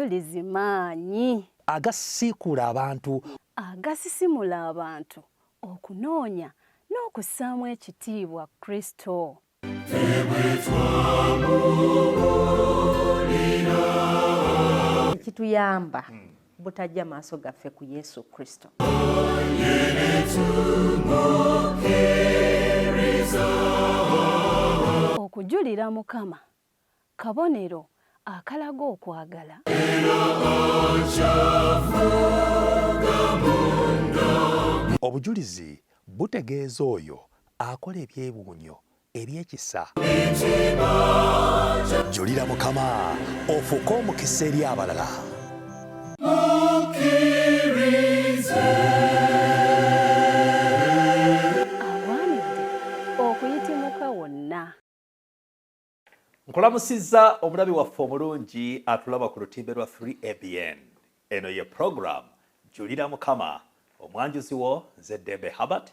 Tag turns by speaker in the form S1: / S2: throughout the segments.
S1: obujulizi maanyi
S2: agasiikula abantu,
S1: agasisimula abantu okunoonya n'okussaamu ekitiibwa Kristo.
S3: Kituyamba butajja maaso gaffe ku Yesu Kristo.
S1: Okujulira Mukama kabonero akalaga okwagala.
S2: obujulizi butegeeza oyo akola ebyewuunyo ebyekisa. Julira Mukama ofuuke omukisa eri abalala.
S1: Awaanidde okuyitimuka wonna.
S4: Nkulamusizza omulabi waffe omulungi atulaba ku lutimbe lwa 3ABN. Eno ye program Julira Mukama, omwanjuzi wo nze Dembe Herbert,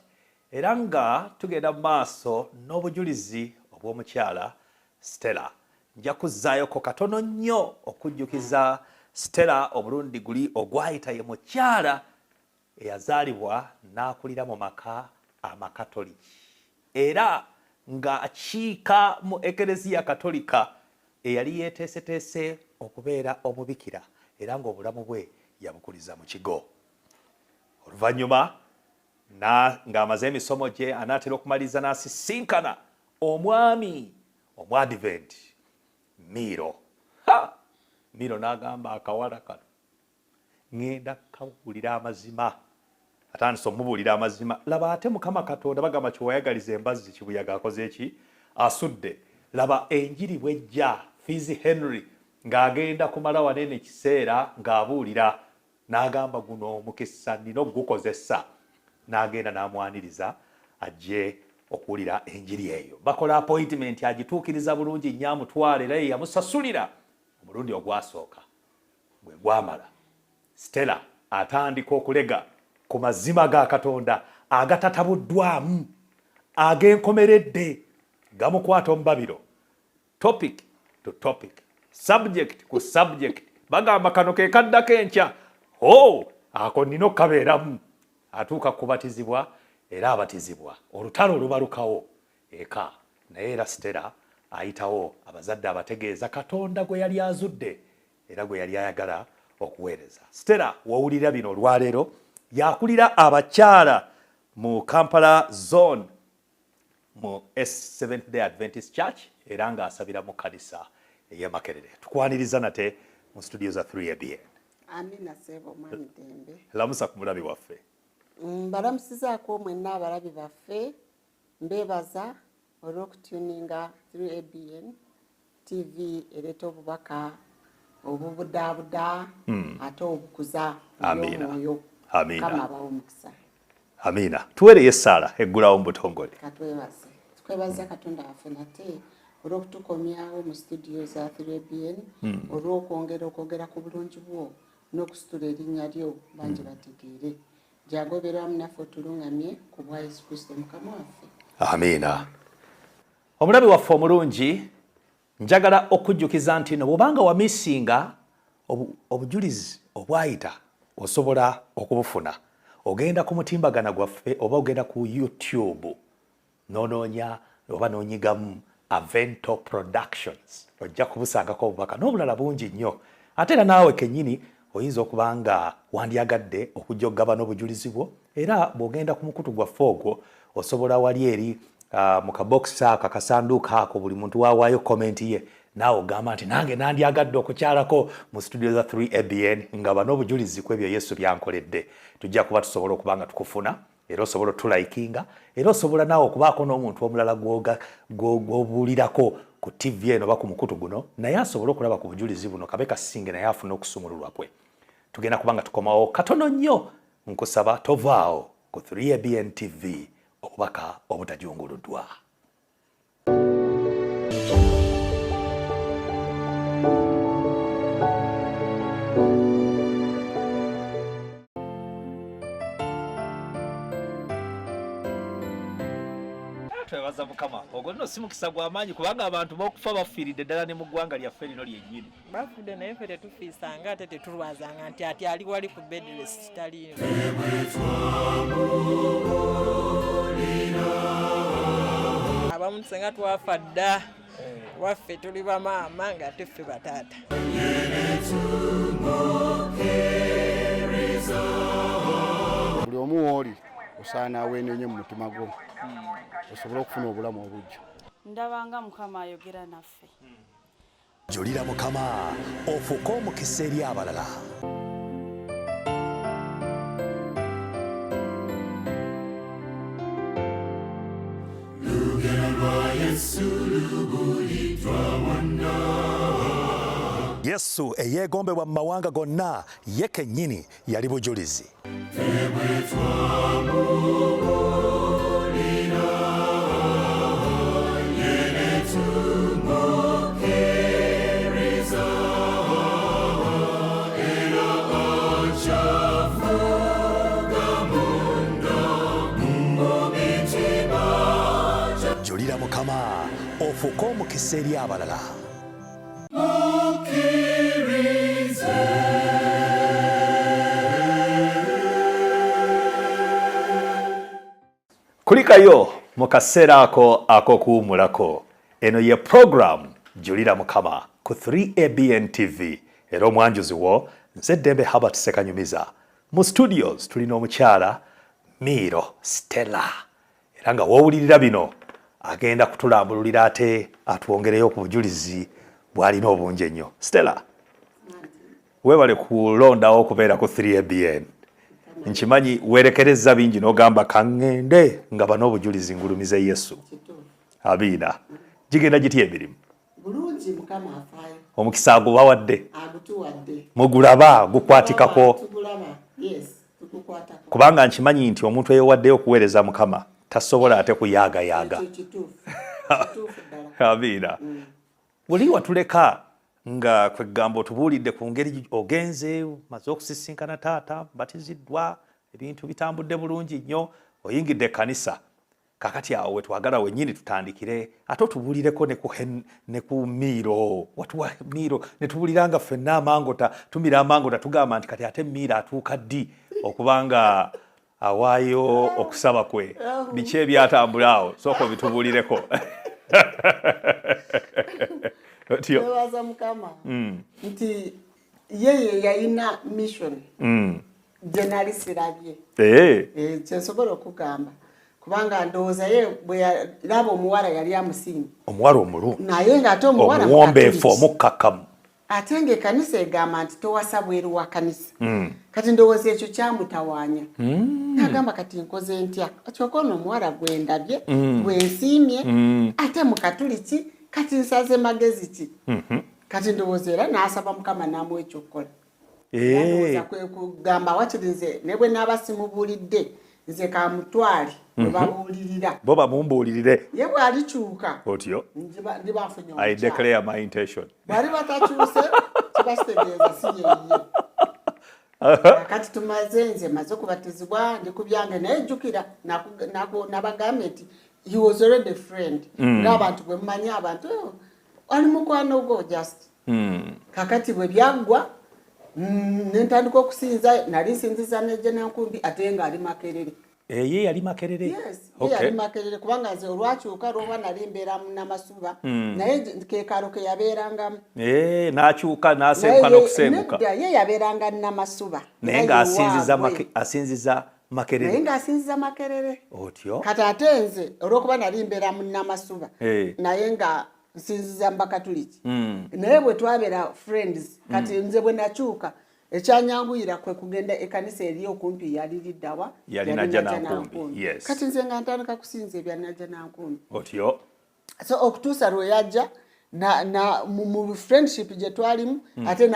S4: era nga tugenda mu maaso n'obujulizi obw'omukyala Stella. Nja kuzzaayo katono nnyo okujjukiza Stella omulundi guli ogwayita ye mukyala eyazaalibwa n'akulira mu maka amakatoliki, era nga akiika mu ekereziya katolika eyali yeeteeseteese okubeera omubikira, era ng'obulamu bwe yabukuliza mu kigo. Oluvannyuma ng'amaze emisomo gye anaatera okumaliriza n'asisinkana omwami omwadiventi Miiro. Miiro n'agamba akawala kano ŋŋenda kawulira amazima. Atandise omubuulira amazima. Laba ate Mukama Katonda bagamba kiwayagaliza embazzi kibuyaga akoze eki? Asudde. Laba enjiri bwejja Fizi Henry ng'agenda kumala wanene kiseera ng'abuulira, n'agamba guno omukisa nnina ogukozesa, n'agenda n'amwaniriza ajje okuwulira enjiri eyo. Bakola appointment agituukiriza bulungi nnyo amutwala, era ye yamusasulira omulundi ogwasooka. Bwe gwamala Stella atandika okulega ku mazima ga Katonda agatatabuddwamu, ag'enkomeredde, gamukwata omubabiro, topic to topic, subject ku subject. Bagamba kano ke kaddako enkya, ako nnina okukabeeramu. Atuuka kubatizibwa era abatizibwa, olutalo olubalukawo eka. Naye era Stella ayitawo abazadde abategeeza Katonda gwe yali azudde era gwe yali ayagala okuweereza. Stella wawulira bino olwaleero yakulira abakyala mu Kampala zone mu Seventh Day Adventist Church, era ng'asabira mu kanisa ey'e Makerere. Tukwaniriza nate mu studio za 3ABN.
S5: Amina sebo mwami Dembe.
S4: Lamusa ku mulabi waffe.
S5: Balamusizaako mwenna abalabi baffe, mbeebaza olw'okutuninga 3ABN TV ereeta obubaka obubudaabuda ate obukuza omwoyo.
S4: Amina.
S5: Kama abawo omukisa.
S4: Amina. Tuweereyo essaala eggulawo mu butongole.
S5: Katwebaze. Tukwebaza Katonda waffe nate olw'okutukomyawo mu studio za 3ABN, olw'okwongera ku bulungi bwo n'okusitula erinnya lyo bangi bategeere. Jagoberwa munaffe otulungamye ku bwa Yesu Kristo Mukama waffe.
S4: Amina. Omulabi waffe omulungi, njagala okujjukiza nti no bw'obanga wamisinga obujulizi obwayita osobola okubufuna. Ogenda ku mutimbagana gwaffe oba ogenda ku YouTube n'onoonya oba n'onyigamu Avento Productions, ojja kubusangako obubaka n'obulala bungi nnyo. Ate era naawe kennyini oyinza okuba nga wandyagadde okujja okugaba n'obujulizi bwo, era bw'ogenda ku mukutu gwaffe ogwo osobola wali eri mu kabokisi ako akasanduuko ako buli muntu waawaayo komenti ye, naawe ogamba nti nange nandyagadde okukyalako mu studio za 3ABN nga bano obujulizi ku ebyo Yesu byankoledde. Tujja kuba tusobola okuba nga tukufuna, era osobola otulayikinga, era osobola naawe okubaako n'omuntu omulala gw'obuulirako ku TV eno oba ku mukutu guno, naye asobola okulaba ku bujulizi buno kabe kasinge naye afuna okusumululwa kwe. Tugenda kuba nga tukomawo katono nnyo, nkusaba tovaawo ku 3ABN TV, obubaka obutajunguluddwa. twebaza mukama ogwo nno si mukisa gw'amaanyi kubanga abantu b'okufa bafiiridde ddala ne mu ggwanga lyaffe lino lyennyini
S6: bafudde naye ffe tetufiisanga ate tetulwazanga nti ati ali wali ku bedrest taliino abamu senga twafa dda waffe tuli bamaama nga teffe bataata
S7: buli omu wooli osaana aweenenye mu mutima gwo osobole okufuna obulamu obujja
S8: ndabanga mukama ayogera naffe
S2: Julira Mukama ofuuke omukisa eri abalala. Yesu eyeegombebwa mu mawanga gonna ye kennyini yali bujulizi. Julira Mukama ofuuke omukisa eri abalala.
S4: kulikayo mu kaseera ako ak'okuwummulako. Eno ye program Julira Mukama ku 3ABN TV era omwanjuzi wo nze Ddembe Herbert Ssekanyumiza. Mu studios tulina omukyala Miiro Stella era nga woowulirira bino agenda kutulambululira ate atwongereyo ku bujulizi bw'alina obungi ennyo. Stella, weebale kulondawo okubeera ku 3ABN. Nkimanyi weerekereza bingi n'ogamba kaŋŋende nga bano obujulizi ngulumize Yesu. Abiina. Gigenda gitya emirimu?
S5: bulungi mukama afaayo.
S4: Omukisa agubawadde?
S5: Agutuwadde.
S4: Mugulaba gukwatikako?
S5: Tugulaba, yes, tugukwatako.
S4: Kubanga nkimanyi nti omuntu eyewaddeyo okuweereza Mukama tasobola ate kuyaagayaaga.
S5: Kituufu ddala.
S4: Abiina. Buli watuleka nga kwegamba otubuulidde ku ngeri ogenze maze okusisinkana taata batiziddwa ebintu bitambudde bulungi nnyo oyingidde ekkanisa kakati awo wetwagala wennyini tutandikire ate otubuulireko ne ku Miiro watuwa Miiro ne tubuuliranga ffenna amangota tumira amangota tugamba nti kati ate Miiro atuuka ddi okubanga awaayo okusaba kwe biki ebyatambula awo sooka obitubuulireko.
S5: Nebaza mukama nti yeye yalina mission gye nali sirabye kyensobola okugamba kubanga ndowooza ye bwe yalaba omuwala yali amusiimye
S4: omuwala omulungi
S5: naye ng'ate omuwala
S4: omuwombeefu omukkakkamu
S5: ate ng'ekkanisa egamba nti towasa bweru wa kanisa kati ndowooza ekyo kyamutawaanya nagamba kati nkoze ntya kyokka ono omuwala gwe ndabye gwe nsiimye ate mu katuliki kati nsaze magezi ki kati ndowooza era n'asaba mukama n'amuwa ekyokukola ndowooza kwe kugamba wakiri nze ne bwe naaba simubuulidde nze kamutwale bwe babuulirira
S4: bo bamumbuulirire
S5: ye bw'alikyuka
S4: otyo
S5: ndiba nfunye
S4: I declare my intention.
S5: bw'ali batakyuse kiba kitegeeza si yeyiye kati tumaze nze maze okubatizibwa ndi ku byange naye jjukira nabagambe nti he was already a friend ng'abantu bwe mumanyi abantu ali mukwano gwo just kakati bwe byaggwa nentandika okusinza nali nsinziza nejje nankumbi ate nga ali Makerere.
S4: Ye yali Makerere?
S5: Yes, ye yali Makerere kubanga nze olwakyuka lwoba nali mbeera Namasuba naye keekalo ke yabeerangamu
S4: n'akyuka n'asemuka n'okusemuka
S5: nedda ye yabeeranga Namasuba
S4: naye ng'asinziza Makerere
S5: naye ng'asinziza Makerere
S4: otyo
S5: kati ate nze olw'okuba nali mbeera mu Namasuba naye nga nsinziza Mbakatuliki naye bwe twabeera friends kati nze bwe nakyuka ekyanyanguyira kwe kugenda ekkanisa eri okumpi yali liddawa
S4: yali Najja Nankumbi. Yes.
S5: kati nze nga ntandika kusinza ebya Najja Nankumbi
S4: otyo
S5: so okutuusa lwe yajja mu friendship gye twalimu ate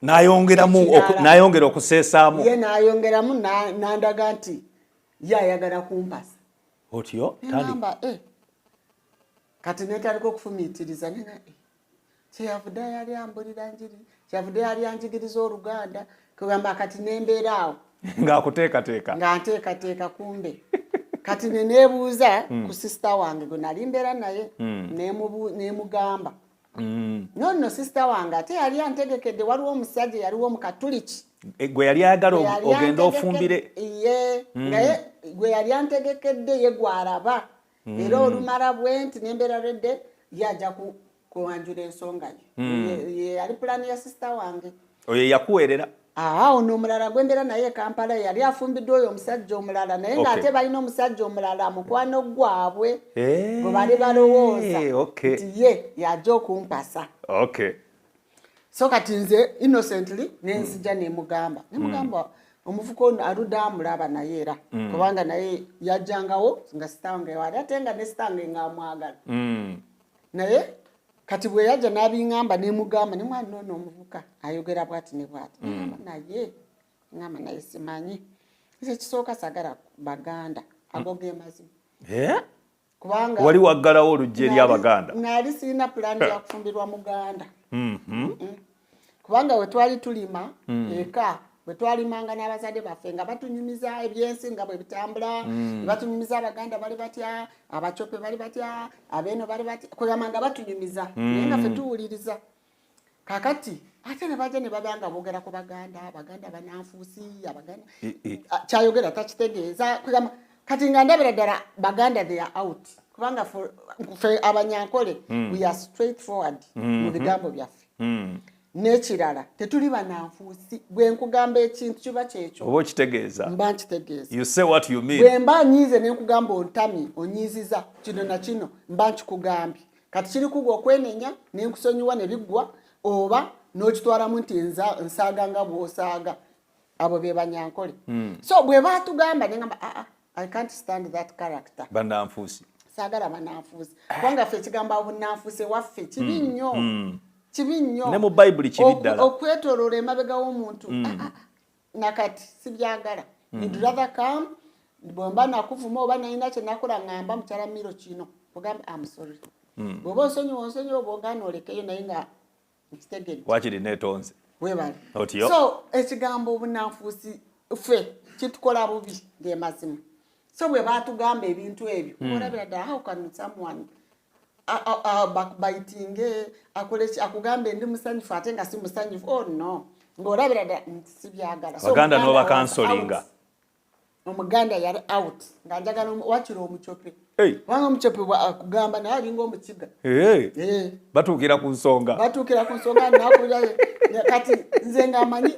S4: n'ayongera okuseesaamu
S5: ye n'ayongeramu n'andaga nti ye ayagala kumpasa
S4: otyo
S5: ngamba kati netandika okufumiitiriza nena kyeyavudde yali ambulira njiri kyeyavudde yali anjigiriza Oluganda kugamba kati nembeera awo
S4: ng'akuteekateeka
S5: nga nteekateeka kumbe kati nenebuuza ku sister wange gwe nali mbeera naye nemugamba nonno sister wange ate yali antegekedde waliwo omusajja yaliwo mu katuliki
S4: gwe yali ayagala ogenda ofumbire
S5: ye naye gwe yali antegekedde ye gwalaba era olumala bwenti nembeera redde yajja kuwanjula ensonga ye yali pulani ya sister wange
S4: oyo yakuweerera
S5: ono omulala gwembeera naye Kampala yali afumbiddwe oyo omusajja omulala naye ng'ate balina omusajja omulala mukwano gwabwe bwe bali balowooza nti ye yajja okumpasa so kati nze innocently nenzija nemugamba omuvuka ono aludde amulaba naye era kubanga naye yajjangawo nga sitange wali ate nga ne sitange ng'amwagala naye kati bwe yajja n'abiŋŋamba nemugamba ne mwana ono omuvuka ayogera bwati ne bwati ngamba naye simanyi ekisooka sagala baganda ago ge mazima kubanga
S4: wali waggalawo oluggi eri abaganda
S5: naali sirina pulani ya kufumbirwa muganda kubanga we twali tulima eka bwe twalimanga n'abazadde baffe nga batunyumiza ebyensi nga bwe bitambula batunyumiza abaganda bali batya abacope bali batya abeeno bali batya kugamba nga batunyumiza naye nga ffe tuwuliriza kakati ate ne bajja ne babanga boogera ku baganda bananfuusi abaganda kyayogera takitegeeza kugamba kati nga ndabira ddala baganda they are out kubanga ffe abanyankole we are straight forward mu bigambo byaffe n'ekirala tetuli bananfuusi bwe nkugamba ekintu kiba kyekyo
S4: oba okitegeeza
S5: mba nkitegeeza
S4: you say what you mean
S5: bwe mba nyiize ne nkugamba ontami onyiiziza kino na kino mba nkikugambye kati kiri kugwa okwenenya ne nkusonyiwa ne biggwa oba n'okitwalamu nti nsaaga nga bw'osaaga abo be banyankole so bwe baatugamba ne ngamba I can't stand that character
S4: bananfuusi
S5: saagala bananfuusi kubanga ffe ekigambo obunanfuusi waffe kibi nnyo kibi nnyo
S4: ne mu bayibuli kibi ddala
S5: okwetooloola emabega w'omuntu nakati sibyagala you'd rather come bwemba nakuvuma oba nalina kye nakola ŋŋamba mukyala Miiro kino ogambe I'm sorry bw'oba onsonyiwa oba ogaana olekeyo naye nga nkitegedde
S4: wakiri neetonze
S5: webali
S4: otyo
S5: so ekigambo obunanfuusi ffe kitukola bubi ng'emazima so bwe baatugamba ebintu ebyo olabira ddala how can someone backbitinge akugambe ndi musanyufu ate nga si musanyufu no ng'olabira ddala sibyagala
S4: baganda n'obakansolinga
S5: omuganda yali out nga njagala wakira omucope wanga omucope akugamba naye alinga omukiga
S4: batuukira ku nsonga
S5: nakulira kati nze ngamanyi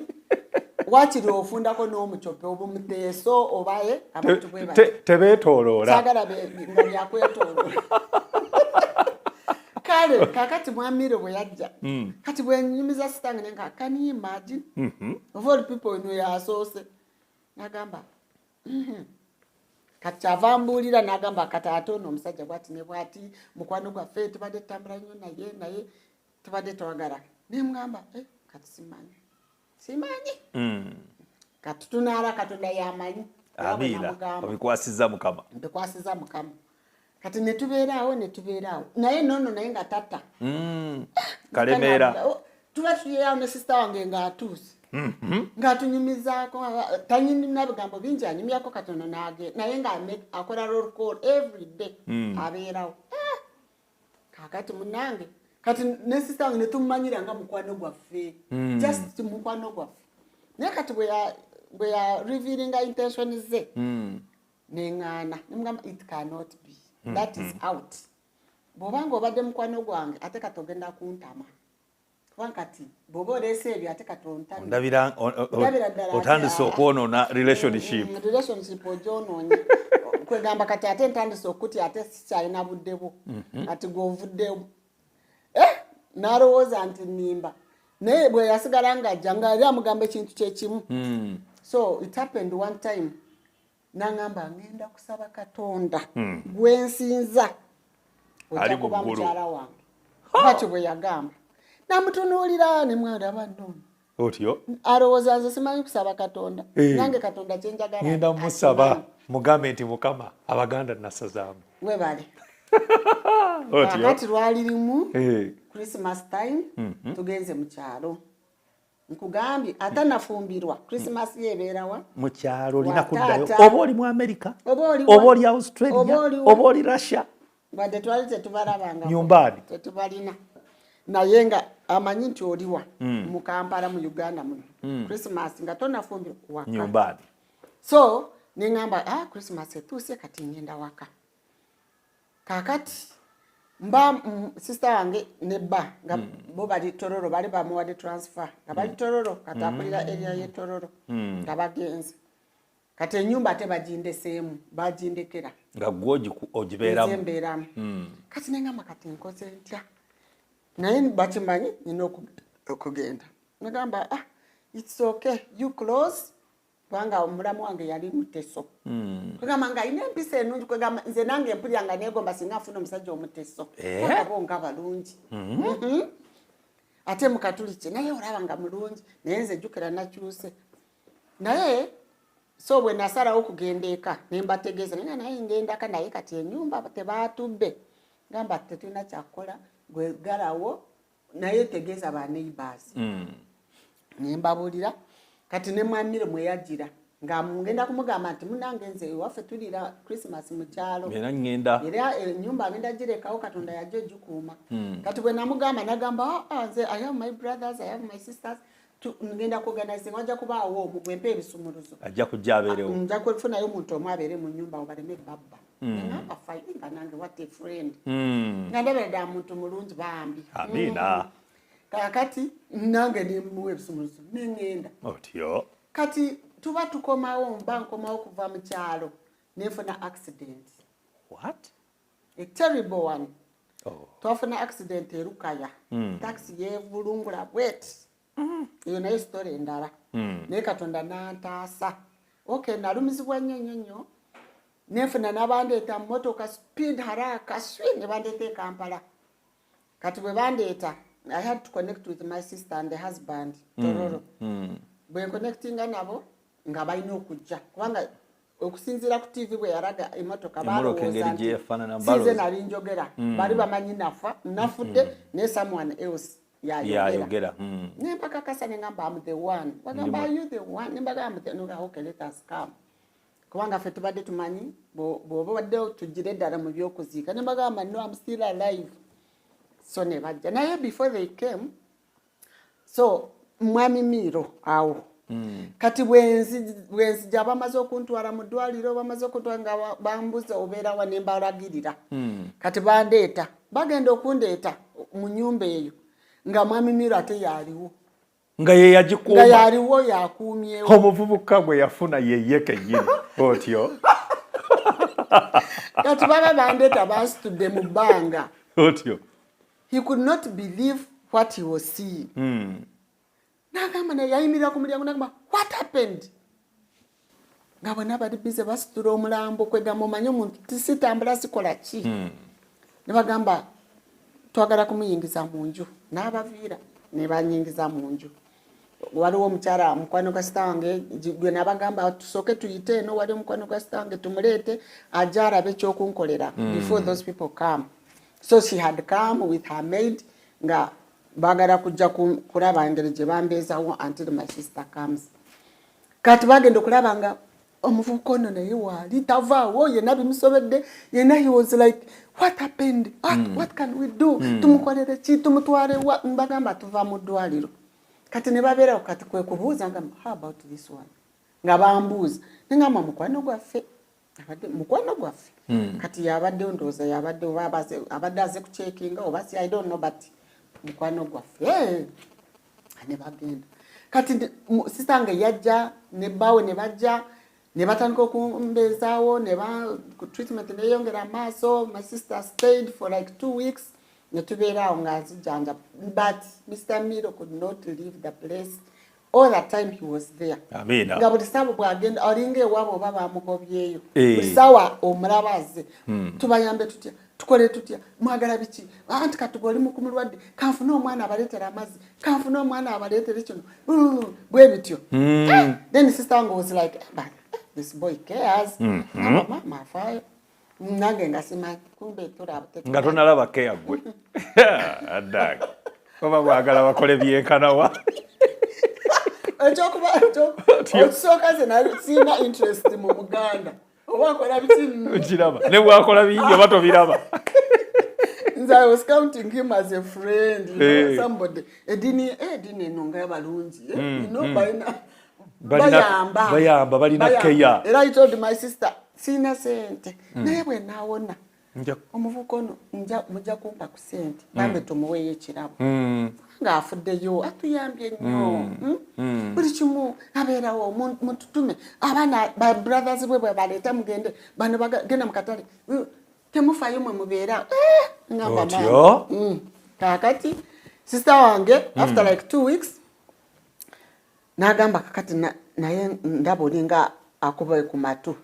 S5: wakiri ofundako n'omucope obumuteeso obaye abantu bwe
S4: tebeetooloola
S5: sagala nga byakwetooloola kale kakati Miiro bwe yajja kati bwe nyumiza sitange nenga can you imagine of all people ino yasoose nagamba kati kyava mbuulira nagamba kati ate ono omusajja bwati ne bwati mukwano gwaffe tubadde tutambula nnyo naye tubadde twagala nemugamba kati simanyi kati tunaala Katonda yamanyi
S4: amiina obikwasiza Mukama
S5: kati netubeeraawo naye nono naye nga tata
S4: kalemeera
S5: tuba tuyeerawo ne sisita wange ng'atuuse ng'atunyumizaako tanyina bigambo bingi anyumyako katono naye ng'akola roll call every day abeerawo kakati munange kati ne sisita wange netumumanyira nga mukwano gwaffe just mukwano gwaffe naye kati bwe ya revealinga intention ze neŋŋaana nemugamba it cannot be that is out bw'obanga obadde mukwano gwange ate kati ogenda kuntama kubanga kati bw'oba oleese ebyo ate kati
S4: ondabira otandise okwonoona relationship
S5: ogyonoonye kwegamba kati ate ntandise okutya ate sikyalina budde bwo kati gw'ovuddewo n'alowooza nti nnimba naye bwe yasigala ng'ajja ng'ali amugamba ekintu kyekimu so it happened one time nangamba ngenda kusaba Katonda gwensinza ojja kuba mukyala wange bakyo bwe yagamba namutunuulira ne mwalaba nnono
S4: otyo
S5: alowooza nze simanyi kusaba Katonda nange Katonda kyenjagala
S4: ngenda musaba mugambe nti Mukama abaganda nasazaamu
S5: webale
S4: otyo
S5: kati lwali limu Christmas time tugenze mu kyalo nkugambye atanafumbirwa Christmas yebeerawa
S4: mu kyalo olina kuddayo
S5: Wataata.
S4: oba oli mu America
S5: Oba
S4: oba oli Australia
S5: oba oli wa-
S4: oba oli Russia
S5: wadde twali tetubalabanga
S4: nyumbani
S5: tetubalina naye nga amanyi nti oliwa mu Kampala mu Uganda muno Christmas nga tonafumbirwa waka
S4: nyumbani
S5: so neŋŋamba Christmas etuuse kati ngenda waka kakati mba sister wange ne bba nga bo bali Tororo bali bamuwadde transfer nga bali Tororo kati akulira area ye Tororo nga bagenze kati ennyumba ate bagindeseemu bagindekera
S4: nga gwe ogibeeramu
S5: zembeeramu kati neŋŋamba kati nkoze ntya naye bakimanyi nina okugenda negamba it's okay you close kubanga omulamu wange yali muteso kwegamba nga alina empisa ennungi kwegamba nze nange empulira nga neegomba singa afuna omusajja omuteso abo nga balungi ate mukatuli kye naye olaba nga mulungi naye nze jjukira nakyuse naye so bwe nasalawo okugenda eka ne mbategeeza naye ngendaka naye kati ennyumba tebaatubbe gamba tetulina kyakukola gwe galawo naye tegeeza ba neighbors ne mbabuulira kati ne mwamire mweyagira nga ngenda kumugamba nti munange nze waffe tulira Christmas mu kyalo era ennyumba ngenda girekawo Katonda yajja ogikuuma kati bwe namugamba nagamba nze I have my brothers I have my sisters ngenda kuorganize wajja kubaawo omugwempe ebisumuluzo
S4: ajja kujja abeerewo
S5: nja kufunayo omuntu omu abeere mu nnyumba obaleme babba namba fayinga nange what a friend nga ndabeera muntu mulungi bambi
S4: amina
S5: kakati nange nemuwa ebisumuluzo neŋŋenda
S4: otyo
S5: kati tuba tukomawo mba nkomawo kuva mu kyalo nefuna accident
S4: what
S5: a terrible one twafuna accident erukaya taxi yevulungula bweti eyo naye story endala naye Katonda nantaasa okay nalumizibwa nnyo nefuna nabandeeta mmotoka speed haraka ne bandeeta e Kampala kati bwe bandeeta I had to connect with my sister and the husband Tororo bwe connectinga nabo nga balina okujja kubanga okusinziira ku TV bwe yaraga emotoka balowooza nali njogera bali bamanyi nafudde ne someone else yayogera nempakakasa neŋŋamba am the one bagamba are you the one nembagamba okay let us come kubanga ffe tubadde tumanyi bw'oba badde tugire eddala mu by'okuziika nembagamba no I'm still alive so ne bajja naye before they came so mwami Miiro awo kati bwenzija bamaze okuntwala mu ddwaliro bamaze okuntwala nga bambuza obeerawa ne mbalagirira kati bandeeta bagenda okundeeta mu nnyumba eyo nga mwami Miiro ate yaaliwo
S4: nga ye yagikuuma
S5: nga yaaliwo yakuumyewo
S4: omuvubuka gwe yafuna yeye kennyini otyo
S5: kati baba bandeeta basitudde mu bbanga
S4: otyo
S5: he could not believe what he was seeing nagamba naye yayimirira ku mulyango nagamba what happened nga bonna bali bize basitula omulambo kwegamba omanyi omuntu tisitambula sikola ki ne bagamba twagala kumuyingiza mu nju n'abaviira ne banyingiza mu nju waliwo omukyala mukwano gwa sita wange gwe nabagamba tusooke tuyite eno wali omukwano gwa sita wange tumuleete ajja arabe ekyokunkolera before those people come so she had come with her maid nga bagala kujja kulaba engeri gye bambeezawo until my sister comes kati bagenda okulaba nga omuvubuka ono naye waali tavaawo yenna bimusobedde yenna he was like what happened what can we do tumukolere ki tumutwale mbagamba tuva mu ddwaliro kati ne babeerawo kati kwe kubuuza nga how about this one nga bambuuza nengamba mukwano gwaffe kati yabadde ndowooza yabadde abadde aze kucekinga oba si I don't know but mukwano gwaffe ne bagenda kati sisange yajja ne bbawe ne bajja ne batandika okumbeezaawo treatment neyongera amaaso my sister stayed for like 2 weeks ne tubeeraawo nga azijjanja but Mr. Miiro could not leave the place all the time he was there nga buli ssaawa bwagenda olinga ewaabwe oba bamugobyeyo buli ssaawa omulabaze tubayambe tutya tukole tutya mwagala biki anti katugoli mu kumulwadde kanfuna omwana abaleetera amazzi kanfuna omwana abaleetera kino bwe bityo then sister wange was like this boy cares mama afaayo nange nga simanyi kumbe
S4: nga tonalaba keya gwe addaga oba bwagala bakole byenkanawa
S5: ekyokuba okusooka ze sina interest mu Muganda owakola biti
S4: kiraba ne bwakola bingi oba tobiraba.
S5: I was counting him as a friend, somebody. Edini nonga balungi,
S4: bayamba balina keya.
S5: Era I told my sister, sina sente. Naye bwe naawona. Omuvuko ono mujja kumpa ku sente. Bambe tumuweeyo ekirabo. Ng'afuddeyo atuyambye nnyo. Buli kimu abeerawo mututume. Abaana ba brothers bwe baleeta mugende. Bano bagenda mu katale. Temufayo mwe mubeera.
S4: Otyo.
S5: Kakati sister wange after like 2 weeks nagamba kakati naye ndaba olinga akubaye ku matu.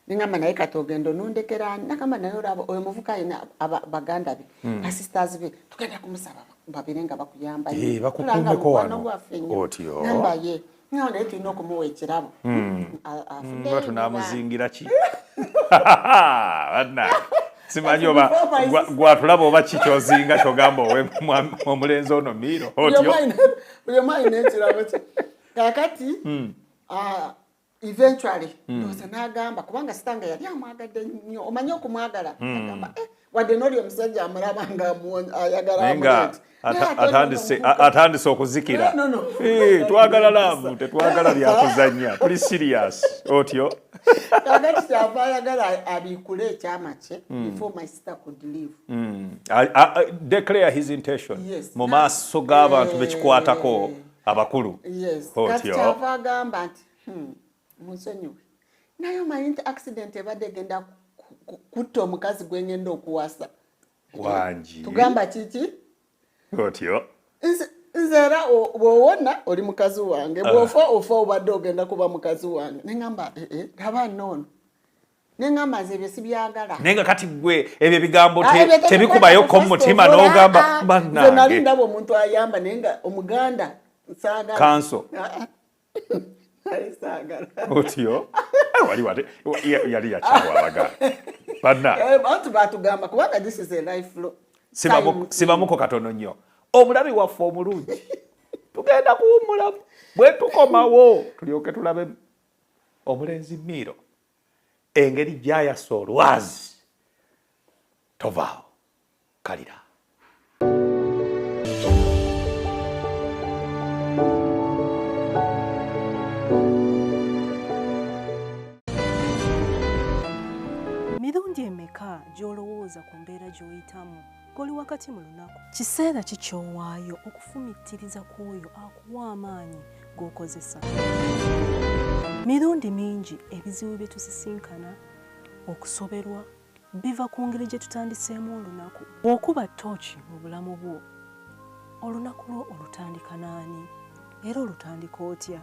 S5: Ningamba naye kati ogenda onondekera nakamba naye olaba oyo muvuka ayina baganda be ba sisters be tugenda kumusaba babere nga bakuyamba
S4: bakukumeko wano.
S5: Otyo. Namba ye naye naye tulina okumuwa ekirabo.
S4: Nga tunamuzingira ki? Bana simanyi oba gwatulaba oba kikyozinga kyogamba omulenzi ono Miiro. Otyo.
S5: Buli omu alina ekirabo kye. Kakati eventually ndoza n'agamba kubanga sitanga yali amwagadde nnyo omanyi okumwagala agamba wadde n'oli omusajja amulaba nga ayagala amuleti
S4: atandise okuzikira. Twagala laavu tetwagala byakuzannya tuli serious. Otyo.
S5: Kakati kyava ayagala abiikule ekyama kye before my sister could leave.
S4: Declare his intention mu maaso g'abantu bekikwatako abakulu.
S5: Kati kyava agamba nti musonyiwe naye omanyi nti accident ebadde egenda kutta omukazi gwe ngenda okuwasa
S4: wangi.
S5: Tugamba kiki?
S4: Otyo.
S5: Nze era bw'owona oli mukazi wange bw'ofa ofa obadde ogenda kuba mukazi wange. Neŋŋamba laba noono neŋŋamba nze ebyo sibyagala.
S4: Naye nga kati gwe ebyo ebigambo tebikubayoko mu mutima n'ogamba bannange.
S5: Nze nali ndaba omuntu ayamba naye nga Omuganda nsaagala.
S4: Kanso.
S5: Otyo.
S4: Yali yakyawa abaganda. Banna.
S5: Bantu batugamba kubanga this is a life flow.
S4: Sibamuko katono nnyo. Omulabi waffe omulungi. Tugenda kuwummulamu. Bwe tukomawo tulyoke tulabe omulenzi Miiro. Engeri gy'ayasa olwazi. Tovaawo. Kalira.
S9: Mirundi emeka gy'olowooza ku mbeera gy'oyitamu ng'oli wakati mu lunaku? Kiseera ki ky'owaayo okufumittiriza kw'oyo akuwa amaanyi g'okozesa? Mirundi mingi ebizibu bye tusisinkana, okusoberwa, biva ku ngeri gye tutandiseemu olunaku. Bw'okuba ttooki mu bulamu bwo, olunaku lwo olutandika n'ani era olutandika otya?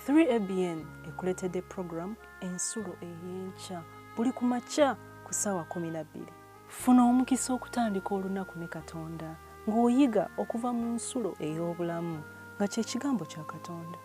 S9: 3ABN ekuleetedde program ensulo ey'enkya buli ku makya ku ssaawa 12. Funa omukisa okutandika olunaku ne Katonda ng'oyiga okuva mu nsulo ey'obulamu nga kye kigambo kya Katonda.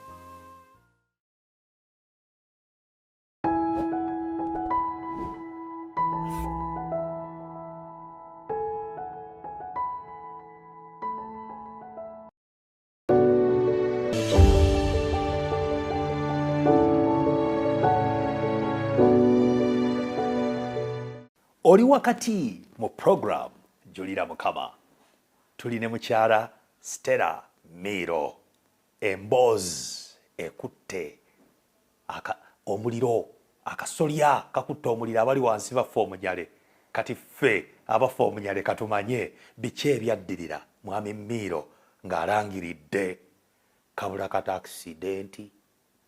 S4: Oli wakati mu program Julira Mukama. Tuli ne mukyala Stella Miiro. Emboozi ekutte omuliro akasolya kakutte omuliro abali wansi bafa omunyale. Kati ffe abafa omunyale katumanye biki ebyaddirira mwami Miiro ng'alangiridde kabula kata aksidenti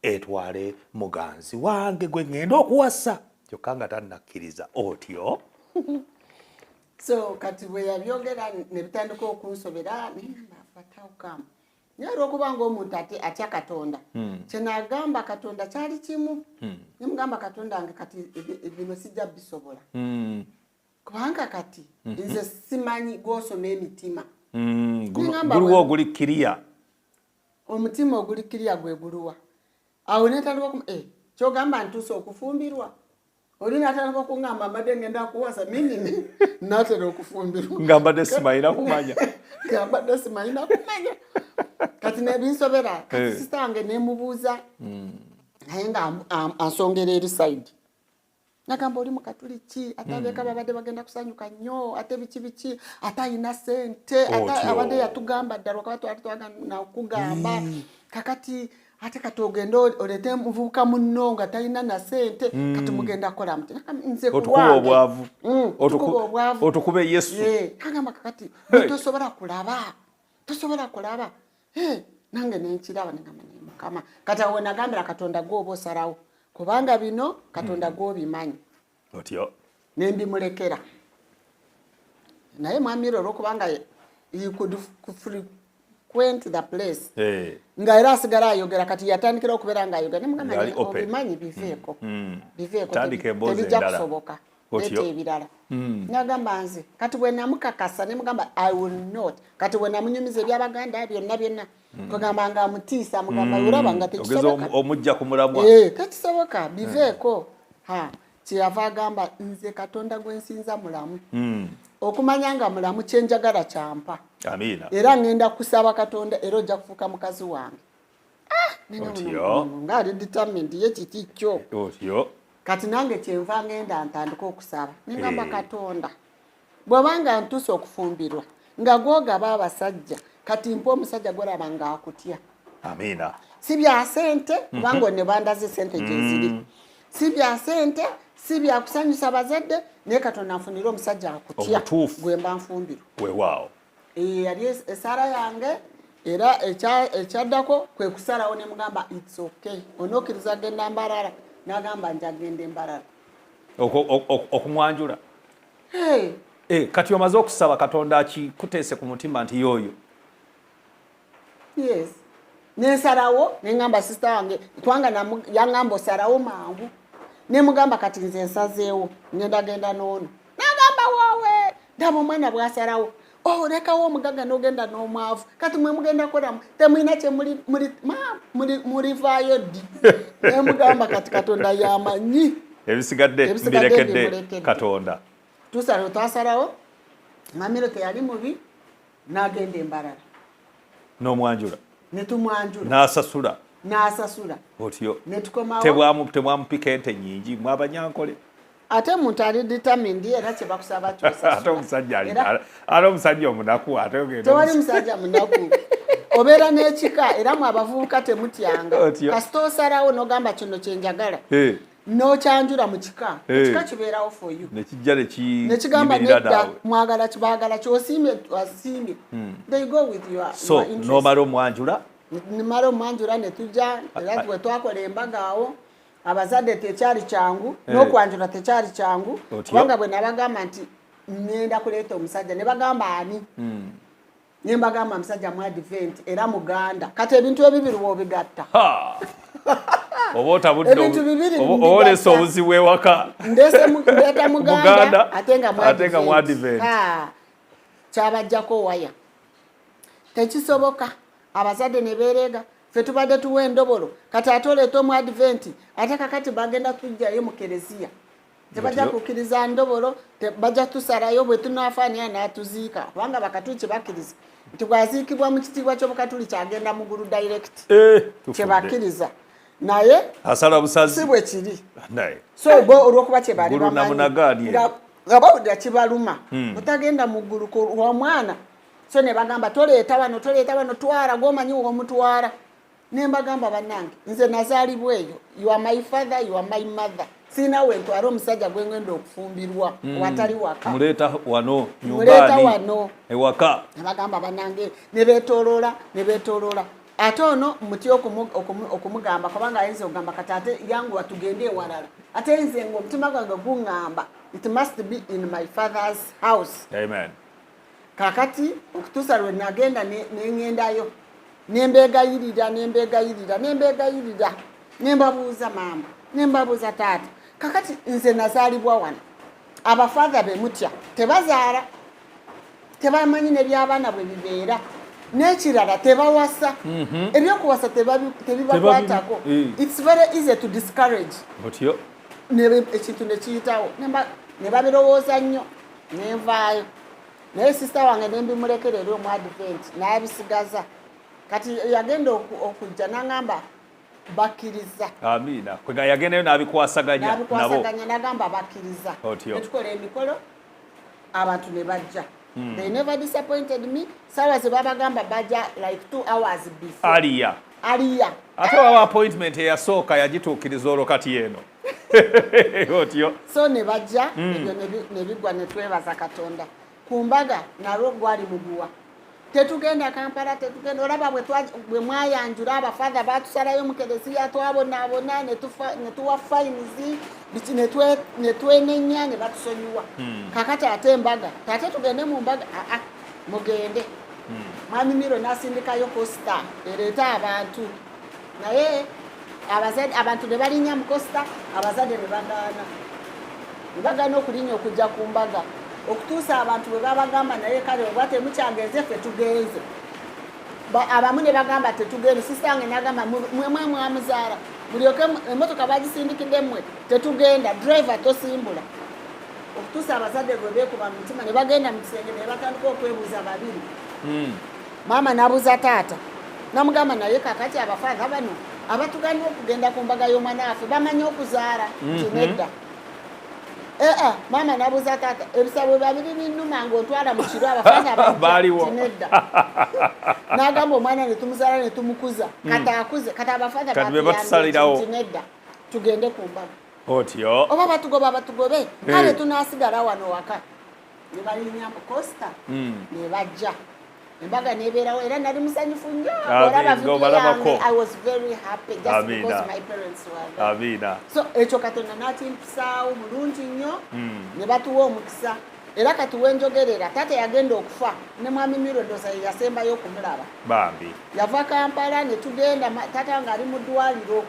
S4: etwale muganzi wange gwe ngenda okuwasa kyokka nga tannakkiriza. Otyo.
S5: So kati bwe yabyogera ne bitandika okunsobera nafatawukamu naye olw'okuba ng'omuntu atya Katonda kye nagamba Katonda kyali kimu nemugamba Katonda wange kati bino sijja bisobola kubanga kati nze simanyi gw'osoma emitima.
S4: Guliwo ogulikkiriya.
S5: Omutima ogulikkiriya gwe guluwa awo netandika kyogamba ntuuse okufumbirwa oli natandika okungamba mbadde ngenda kuwasa mimi natera okufumbirwa
S4: ngambadde simayina kumanya
S5: ngambadde simayina kumanya kati nebinsobera kati sister wange nemubuuza naye nga ansongera eri side nagamba oli mukatuli ki atabeka babadde bagenda kusanyuka nnyo ate biki ate ayina sente ate abadde yatugamba ddala wakaba twagana okugamba kakati ate kati ogenda olete muvubuka munno nga talina na sente kati mugenda kola muti nze
S4: otukuba obwavu otukube Yesu
S5: kagamba kakati tosobola kulaba nange nenkiraba nengamba Mukama kati awo nagambira Katonda gwoba osalawo kubanga bino Katonda gwobimanyi
S4: otyo
S5: nembimulekera naye Miiro olwokubanga you could frequent the place nga era asigala ayogera kati yatandikira okubeera nga ayogera nemugamba obimanyi biveeko tebijja kusoboka leeta ebirala nagamba nze kati bwe namukakasa nemugamba I will not kati bwe namunyumiza ebyabaganda byonna kugamba nga amutiisa mugamba olaba nga tekisoboka
S4: omujja kumulamwa
S5: tekisoboka biveeko kyeyava agamba nze Katonda gwe nsinza mulamu okumanya nga mulamu kyenjagala kyampa
S4: amiina
S5: era ngenda kusaba Katonda era ojja kufuuka mukazi wange nga ali determined ye kiti kyo kati nange kyenva ngenda ntandika okusaba nengamba Katonda bw'obanga ntuuse okufumbirwa nga gwogaba abasajja kati mpa omusajja gwolaba nga akutya
S4: amiina
S5: si bya sente kubanga ne bandaze sente gyeziri si bya sente si bya kusanyusa bazadde naye Katonda nfunira omusajja akutya gwe mba nfumbirwa
S4: weewaawo
S5: yali esaala yange era ekyaddako kwe kusalawo ne mugamba it's okay onokkiriza genda Mbarara nagamba njagenda Mbarara
S4: okumwanjula kati omaze okusaba Katonda akikuteese ku mutima nti yoyo
S5: yes nensalawo nengamba sister wange twanga yangamba osalawo mangu nemugamba kati nze nsazeewo ngenda genda n'ono nagamba wowe ndaba omwana bwasalawo lekawo omugaga n'ogenda n'omwavu kati mwe mugenda kolamu temulina kye mulivaayo ddi nemugamba kati Katonda yamanyi
S4: ebisigadde mbirekedde Katonda
S5: tusalawo twasalawo Miiro teyali mubi n'agenda Mbarara
S4: n'omwanjula
S5: netumwanjula n'asasula
S4: otyo
S5: netukomawo
S4: temwamupika ente nnyingi mwabanyankole
S5: ate muntu ali determined era kye bakusaba kyosasula
S4: ate omusajja omunaku
S5: tewali musajja munaku obeera n'ekika era mu abavubuka temutyanga kasita osalawo n'ogamba kino kyenjagala n'okyanjula mu kika ekika kibeerawo for you nekigamba nedda mwagala kibaagala kyosiimye asiimye they go with your interest
S4: nomala omwanjula
S5: nimala omwanjula ne tujja era bwe twakola embaga awo abazadde tekyali kyangu n'okwanjula tekyali kyangu kubanga bwe nabagamba nti ngenda kuleeta omusajja ne bagamba ani ne mbagamba omusajja mu advent era muganda kati ebintu ebibiri w'obigatta
S4: oba otabudde olesa obuzibu ewaka
S5: ndeeta muganda ate nga mu advent kyabajjako waya tekisoboka abazadde ne beerega ffe tubadde tuwa endobolo kati ate oleeta omu advent ate kakati bagenda tujjayo mu kereziya tebajja kukkiriza ndobolo bajja tusalayo bwe tunaafaanira n'atuziika kubanga bakatuli bakkiriza nti bwaziikibwa mu kitiibwa ky'obukatuli kyagenda mu gulu direct kyebakkiriza naye
S4: asala busazi
S5: si bwe kiri so bo olw'okuba kye bali bamanyi nga bawulira kibaluma otagenda mu ggulu lwa mwana so ne bagamba toleeta wano twala gwomanyi w'omutwala ne mbagamba bannange nze nazaalibwa eyo you are my father you are my mother sina we ntwala omusajja gwe ngenda okufumbirwa watali waka
S4: muleeta wano nyumbani ewaka
S5: ne bagamba bannange ne beetooloola ate ono muti okumugamba kubanga ayinza okugamba kati ate yangu tugende ewalala ate nze ng'omutima gwange guŋŋamba it must be in my father's house.
S4: Amen.
S5: Kakati okutuusa lwe nagenda nengendayo nembegayirira nembabuuza maama nembabuuza taata kakati nze nazaalibwa wano abafaatha be mutya tebazaala tebamanyi n'ebyabaana bwe bibeera n'ekirala tebawasa ebyokuwasa tebibakwatako. It's very easy to discourage. ekintu ne kiyitawo ne babirowooza nnyo ne nvaayo naye sisita wange ne mbimulekera eri omu advent n'abisigaza kati yagenda okujja n'aŋŋamba bakkiriza.
S4: Amiina. Kwega yagendayo n'abikwasaganya nabo.
S5: N'agamba bakkiriza. Ne tukola emikolo abantu ne bajja. They never disappointed me. Saawa ze babagamba bajja like 2 hours before. Aliya.
S4: Ate wawa appointment eyasooka yagituukiriza olwo kati eno. Otyo.
S5: So ne bajja ebyo ne bigwa ne twebaza Katonda. Ku mbaga nalwo gwali muguwa. Tetugenda Kampala, tetugenda olaba bwe mwayanjula abafather batusalayo mu Kereziya twabonaabona ne tuwa fines biti ne twenenya ne batusonyiwa. Kakati ate embaga tate tugende mu mbaga mugende. Mwami Miiro n'asindikayo costa ereeta abantu naye abazadde abantu ne balinya mu costa abazadde ne bagaana okulinya okujja ku mbaga okutuusa abantu bwe babagamba naye kale oba temukyangenze ffe tugenze abamu ne bagamba tetugenze sisange n'agamba mwe mwamuzaala mulyoke emmotoka bagisindikidde mmwe tetugenda driver tosimbula okutuusa abazadde bwe beekuba mu mutima ne bagenda mu kisenge ne batandika okwebuuza babiri maama n'abuuza taata namugamba naye kakati abafaatha bano abatugana okugenda ku mbaga y'omwana waffe bamanyi okuzaala tinedda maama n'abuuza taata ebisabo babiri binnuma ng'otwala mu kiro abafaatha tinedda n'agamba omwana ne tumuzaala ne tumukuza kati akuze kati abafaatha tinedda tugende ku mbaga
S4: otyo
S5: oba batugobe kale tunaasigala wano waka ne balinnya mu costa ne bajja embaga nebeerawo era nali musanyufu nnyo I was very happy just because my parents were there.
S4: Amina.
S5: So ekyo Katonda n'akimpisaawo mulungi nnyo ne batuwa omukisa era katuwa enjogerera taata yagenda okufa ne mwami Miiro ndooza ye yasembayo okumulaba
S4: bambi
S5: yava Kampala ne tugenda taata wange ali mu ddwaliro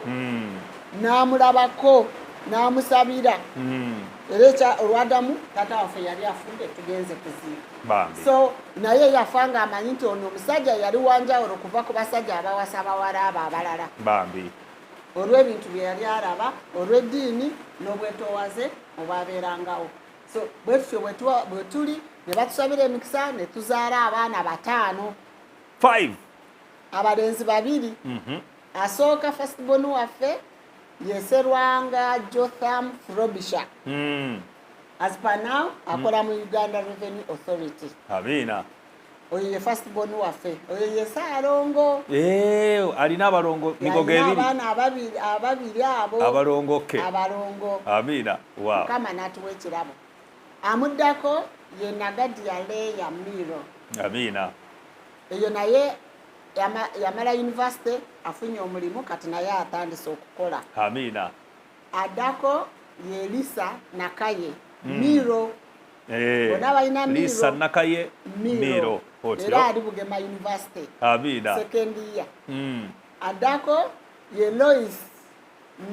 S5: n'amulabako n'amusabira era olwadamu taata waffe yali afudde tugenze kuziika so naye yafanga amanyi nti ono omusajja yali wanjawulo okuva ku basajja abawasa abawala abo abalala
S4: bambi
S5: olw'ebintu bye yali araba olw'eddiini n'obwetoowaze obwabeerangawo so bwe tutyo bwe tuli ne batusabira emikisa ne tuzaala abaana 5 abalenzi 2 asooka firstborn waffe yeserwanga Jotham Frobisher as per now akola mu Uganda Revenue Authority.
S4: Amina.
S5: Oyo ye firstborn waffe oyo ye Saalongo
S4: alina abalongo migogo ebiri
S5: abaana ababiri abo
S4: abalongoke
S5: abalongo.
S4: Amina. Wow.
S5: Kama natuwa ekirabo amuddako ye Nagadi ya Miiro.
S4: Amina.
S5: Eyo naye yamala university afunye omulimu kati naye atandise okukola.
S4: Amina.
S5: Addako ye Lisa Nakaye Miiro. Bona balina Miiro.
S4: Lisa Nakaye Miiro.
S5: Era ali Bugema University.
S4: Amina.
S5: Second year. Addako ye Lois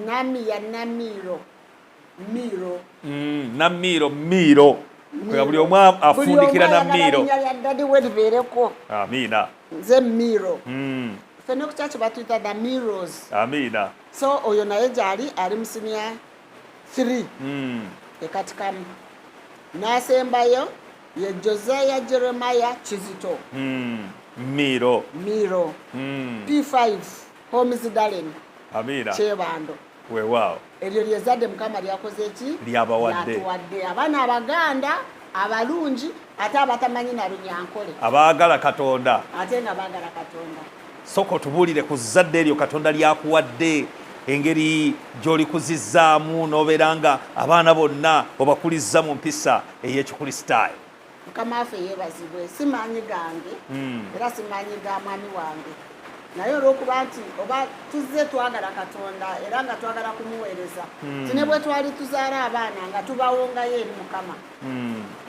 S5: Namiya Namiiro.
S4: Miiro. Kwa buli omu afundikira na Miiro. Amina.
S5: Nze Miiro. Fene ku church batuyita the Miiros.
S4: Amina.
S5: So oyo naye gyali ali mu senior 3 ekatikamu n'asembayo ye Josiah Jeremiah Kizito.
S4: Miiro.
S5: P5 Homes Darling.
S4: Amina.
S5: Kyebando.
S4: Weewaawo.
S5: Eryo lyezadde Mukama lyakoze ki?
S4: Lyabawadde.
S5: Abaana Abaganda abalungi ate abatamanyi na Runyankole.
S4: Abaagala Katonda.
S5: Ate nga baagala Katonda.
S4: Soko tubuulire ku zadde eryo Katonda lyakuwadde engeri gy'olikuzizzaamu n'obeeranga abaana bonna obakulizza mu mpisa ey'Ekikristaayo.
S5: Mukama waffe yeebazibwe simanyi gange era simanyi ga mwami wange naye olw'okuba nti oba tuzze twagala Katonda era nga twagala kumuweereza tine bwe twali tuzaala abaana nga tubawongayo eri Mukama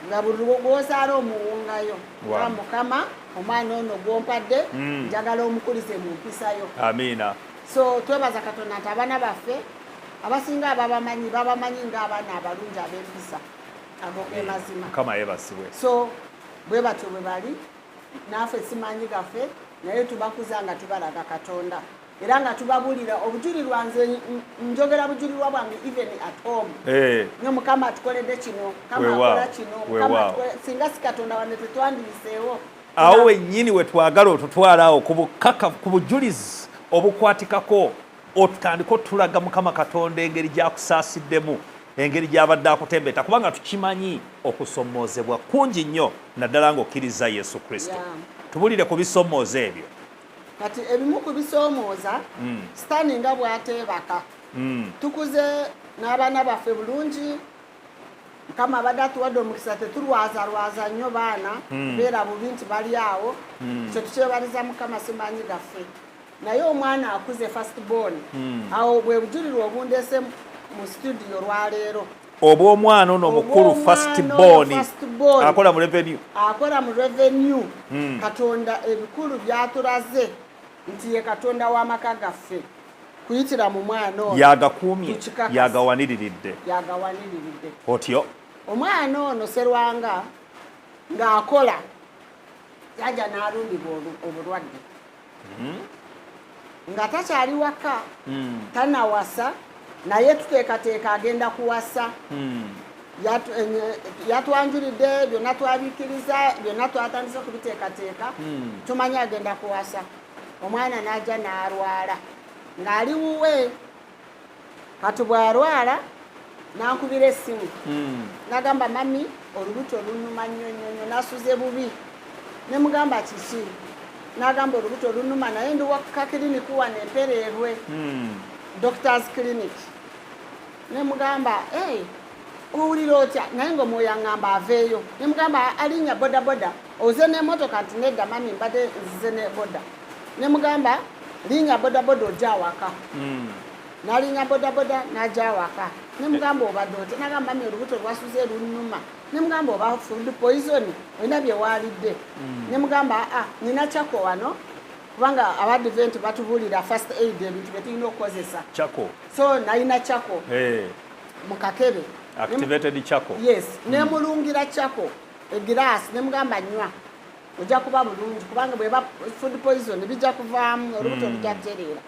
S5: nga buli gwozaala omuwongayo nga Mukama omwana ono gwompadde njagala omukulize mu mpisayo.
S4: Amina.
S5: So twebaza Katonda nti abaana baffe abasinga babamanyi ng'abaana abalungi ab'empisa ago ge mazima.
S4: Mukama yeebazibwe.
S5: So bwe batyo bwe bali naffe simanyi gaffe naye tubakuza nga tubalaga Katonda era nga tubabulira obujulirwa nze njogera bujulirwa bwange even at home ne mukama tukoledde kino kama akola kino mukama singa si Katonda wange tetwandiyiseewo
S4: awo wennyini we twagala otutwala awo ku bujulizi obukwatikako otutandika otulaga mukama Katonda engeri gyakusaasiddemu engeri gy'abadde akutembeeta kubanga tukimanyi okusomoozebwa kungi nnyo naddala ng'okkiriza Yesu Kristo tubulire ku bisoomooza ebyo
S5: kati ebimu ku bisoomooza sitaani nga bw'ateebaka tukuze n'abaana baffe bulungi mukama abadde atuwadde omukisa tetulwazalwaza nnyo baana beera bubi nti bali awo kye tukyebaliza mukama simanyi gaffe naye omwana akuze first born awo bwe bujulirwa obundeese mu studio lwaleero
S4: obw'omwana ono omukulu first born akola mu revenue Katonda ebikulu byatulaze nti ye Katonda w'amaka gaffe kuyitira mu mwana ono yagakuumye yagawaniriridde otyo
S5: omwana ono Serwanga ng'akola yajja n'alumbibwa obulwadde nga takyali waka tanawasa naye tuteekateeka agenda kuwasa yatwanjulidde byonna twabiikiriza byonna twatandise okubiteekateeka tumanyi agenda kuwasa omwana n'ajja n'alwala ng'ali wuwe kati bw'alwala n'ankubira essimu n'agamba mami olubuto lunuma nnyo nnyo nasuze bubi ne mugamba kiki n'agamba olubuto lunuma naye ndi waka kiriniki wano Empereerwe doctors clinic ne mugamba owulira otya naye ng'omwoyo aŋŋamba aveeyo ne mugamba alinnya bodaboda oze n'emmotoka nti nedda mami mbadde nzize ne boda ne mugamba linnya bodaboda ojja awaka n'alinnya bodaboda n'ajja awaka ne mugamba obadde otya n'agamba mami olubuto lwasuze lunuma ne mugamba oba food poison olina bye waalidde ne mugamba nina Chako wano kubanga abadiventi batubuulira first aid ebintu bye tulina okukozesa
S4: Chako
S5: so nalina Chako mu kakebe
S4: activated Chako
S5: yes ne mulungira Chako egiraasi ne mugamba nywa ojja kuba bulungi kubanga bweba food poison bijja kuvaamu olubuto lujja kutereera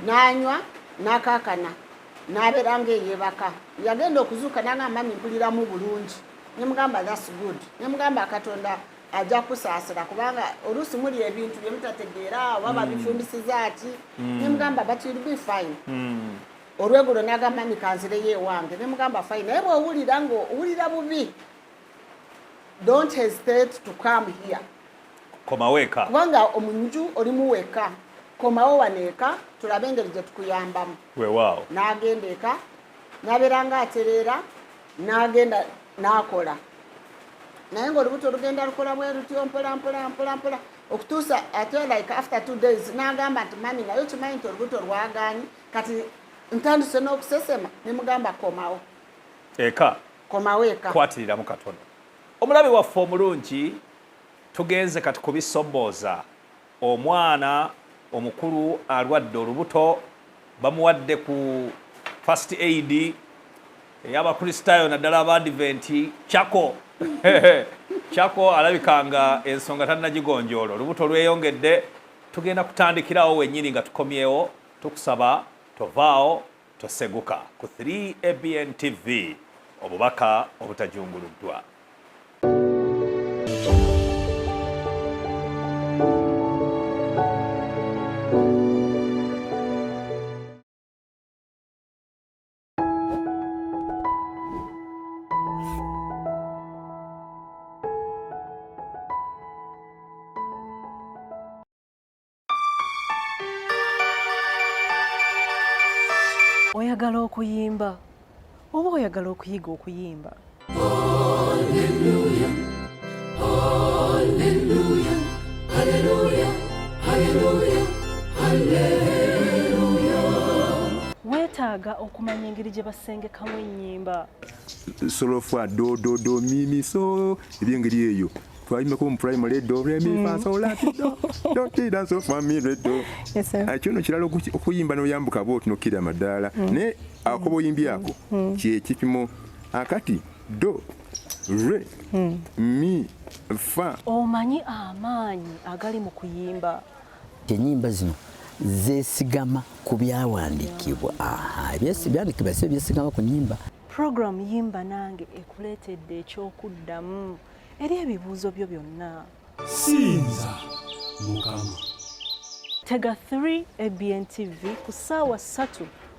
S5: n'anywa n'akaakana n'abeera ng'eyeebaka yagenda okuzuuka n'agamba mami mpuliramu bulungi ne mugamba that's good ne mugamba Katonda ajja kusaasira kubanga oluusi muli ebintu bye mutategeera waba bifumbisiza ati ne mugamba but you'll be fine olwegulo n'agamba mami kanzireyo ewange ne mugamba fine naye bw'owulira ng'owulira bubi don't hesitate to come here
S4: komawo eka
S5: kubanga omunju olimu weka komawo waneeka tulabe engeri gye tukuyambamu
S4: weewaawo
S5: n'agenda eka n'abeera ng'atereera n'agenda n'akola naye ng'olubuto olugenda lukola bwe lutyo mpola okutuusa ate like after 2 days n'agamba nti mami naye okimanyi nti olubuto lwagaanyi kati ntandise n'okusesema ne mugamba komawo eka
S4: kwatiriramu katono omulabi waffe omulungi tugenze kati kubisombooza omwana omukulu alwadde olubuto bamuwadde ku first aid ey'abakristaayo naddala abadiventi Chako alabikanga ensonga tannagigonjoola olubuto lweyongedde tugenda kutandikirawo wennyini nga tukomyewo tukusaba tovaawo toseguka ku 3ABN TV obubaka obutajunguluddwa.
S9: Oyagala okuyimba oba oyagala okuyiga okuyimba?
S10: Hallelujah, hallelujah, hallelujah, hallelujah, hallelujah.
S9: Weetaaga okumanya engeri gye basengekamu ennyimba.
S11: Solofa do do do mi mi so ebyengeri eyo twayimako mu primary do re mi fa so la do do ti da so fa mi re do.
S9: Yes sir.
S11: Akyono kiralo okuyimba no yambuka boti no kira madala ne akobo yimbi ako kye kipimo akati do re mi fa.
S9: Omanyi amaanyi agali mu kuyimba.
S10: Ennyimba zino
S12: zeesigama ku byawandiikibwa. Ebyawandiikibwa si byesigama ku nnyimba.
S9: Program Yimba Nange ekuleetedde ekyokuddamu eri ebibuuzo byo byonna.
S10: Sinza Mukama.
S9: Tega 3 ABN TV ku ssaawa 3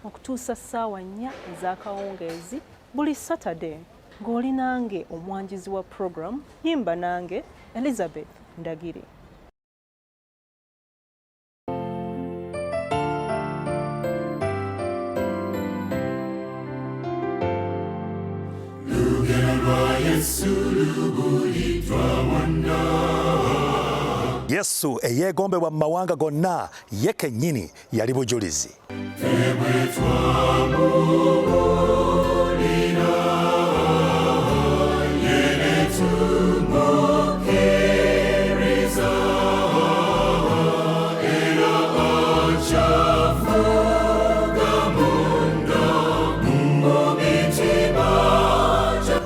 S9: okutuusa ssaawa 4 ez'akawungeezi buli Saturday ng'oli nange omwanjizi wa program Yimba Nange Elizabeth Ndagiri.
S2: Yesu eyeegombebwa mu mawanga gonna ye kennyini yali bujulizi.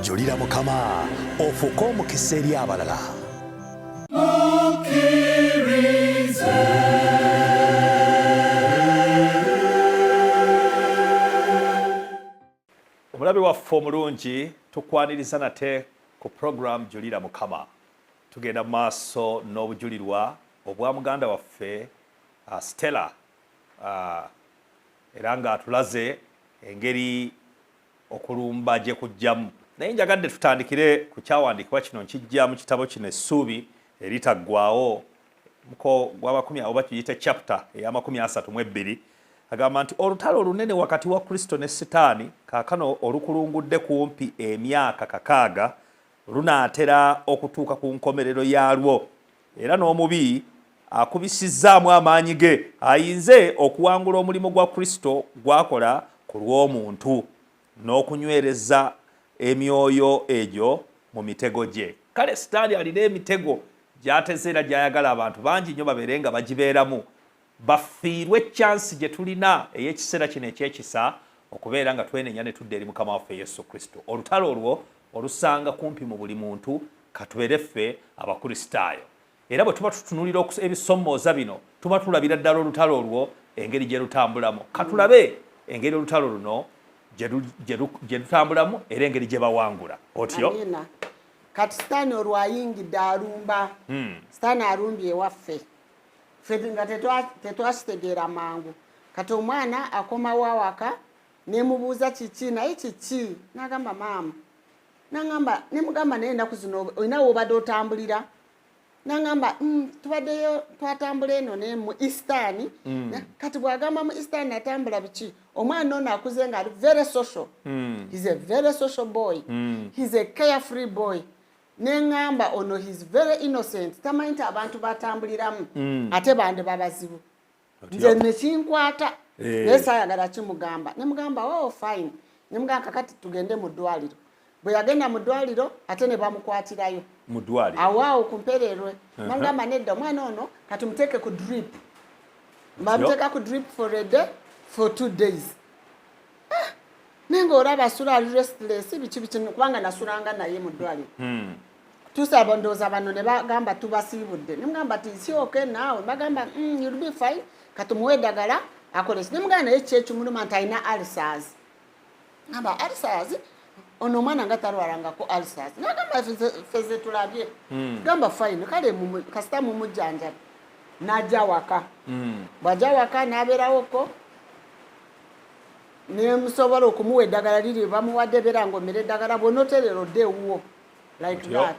S2: Julira Mukama ofuuke omukisa eri abalala.
S4: Omulabe waffe omulungi tukwaniriza nate ku program Julira Mukama. Tugenda maaso n'obujulirwa obwa muganda waffe Stella era nga atulaze engeri okulumba gye kujjamu. Naye njagadde tutandikire ku kyawandiikibwa kino nkijja mu kitabo kino Essuubi eritaggwaawo muko gwa oba kiyite chapter eya32 agamba nti olutalo olunene wakati wa Kristo ne Setaani kaakano olukulungudde kumpi emyaka 6 lunaatera okutuuka ku nkomerero yaalwo, era n'omubi akubisizzaamu amaanyi ge ayinze okuwangula omulimu gwa Kristo gwakola ku lw'omuntu n'okunywereza emyoyo egyo mu mitego gye. Kale Setaani alina emitego gy'ateze era gy'ayagala abantu bangi nnyo babeere nga bagibeeramu, bafiirwe chance gye tulina ey'ekiseera kino ekyekisa okubeera nga twenenya ne tudda eri Mukama waffe Yesu Kristo. Olutalo olwo olusanga kumpi mu buli muntu katubeere ffe Abakristaayo. Era bwe tuba tutunulira ebisoomooza bino tuba tulabira ddala olutalo olwo engeri gye lutambulamu. Katulabe engeri olutalo luno gye lutambulamu era engeri gye bawangula. Otyo?
S5: Amina. Kati Setaani olwo ayingidde alumba. Setaani alumbye ewaffe. Ffe nga tetwakitegeera mangu. Kati omwana akomawo awaka nemubuuza kiki naye kiki n'agamba maama. N'agamba nemugamba naye ennaku zino olina w'obadde otambulira. N'agamba tubaddeyo twatambula eno ne mu Eastern. Kati bw'agamba mu Eastern natambula biki? Omwana ono akuze nga ali very social. He's a very social boy. He's a carefree boy. N'engamba ono he's very innocent. Tamanyi nti abantu batambuliramu ate bandi babazibu. Nze nekinkwata naye saayagala kimugamba. Nemugamba oh fine. Nemugamba kakati tugende mu ddwaliro. Bwe yagenda mu ddwaliro ate ne bamukwatirayo
S4: mu ddwaliro
S5: awaawo ku mpererwe. Bamugamba nedda omwana ono kati muteeke ku drip. Bamuteeka ku drip for a day for 2 days. Nenga olaba asula ali restless biki kubanga nasulanga naye mu ddwaliro. Tusaba ndowooza bano ne bagamba tubasiibudde. Nemugamba ti si okay naawe. Bagamba you'll be fine. Kati muwe eddagala akolesi. Nemugamba naye kyekimuluma nti alina ulcers. Ngamba ulcers ono omwana nga talwalangako ulcers. Nagamba feze tulabye. Gamba fine kale kasita mumujjanjabi. Najja waka. Bw'ajja waka n'abeerawo ko nemusobola okumuwa eddagala liri bamuwadde beera ng'omera eddagala bw'onooterera odde ewuwo like that.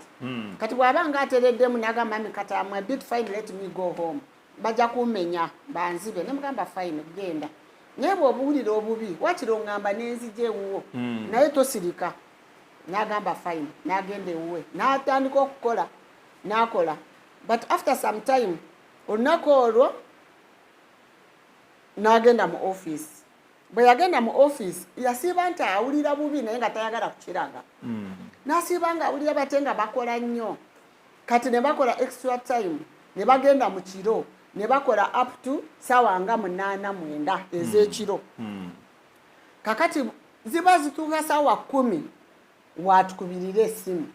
S5: Kati bw'abanga atereddemu n'agamba mami kati I'm a bit fine let me go home. Bajja kummenya banzibe. Nemugamba fine genda. Naye bw'obuwulira obubi wakiro ngamba n'enzija ewuwo naye tosirika. N'agamba fine n'agenda ewuwe n'atandika okukola n'akola. But after some time olunaku olwo n'agenda mu office. Bwe yagenda mu office yasiiba nti awulira bubi naye nga tayagala kukiraga. N'asiiba nga awulira bate nga bakola nnyo. Kati ne bakola extra time ne bagenda mu kiro ne bakola up to ssaawa nga 8-9 ez'ekiro. Kakati ziba zituuka ssaawa 10 waatukubirira essimu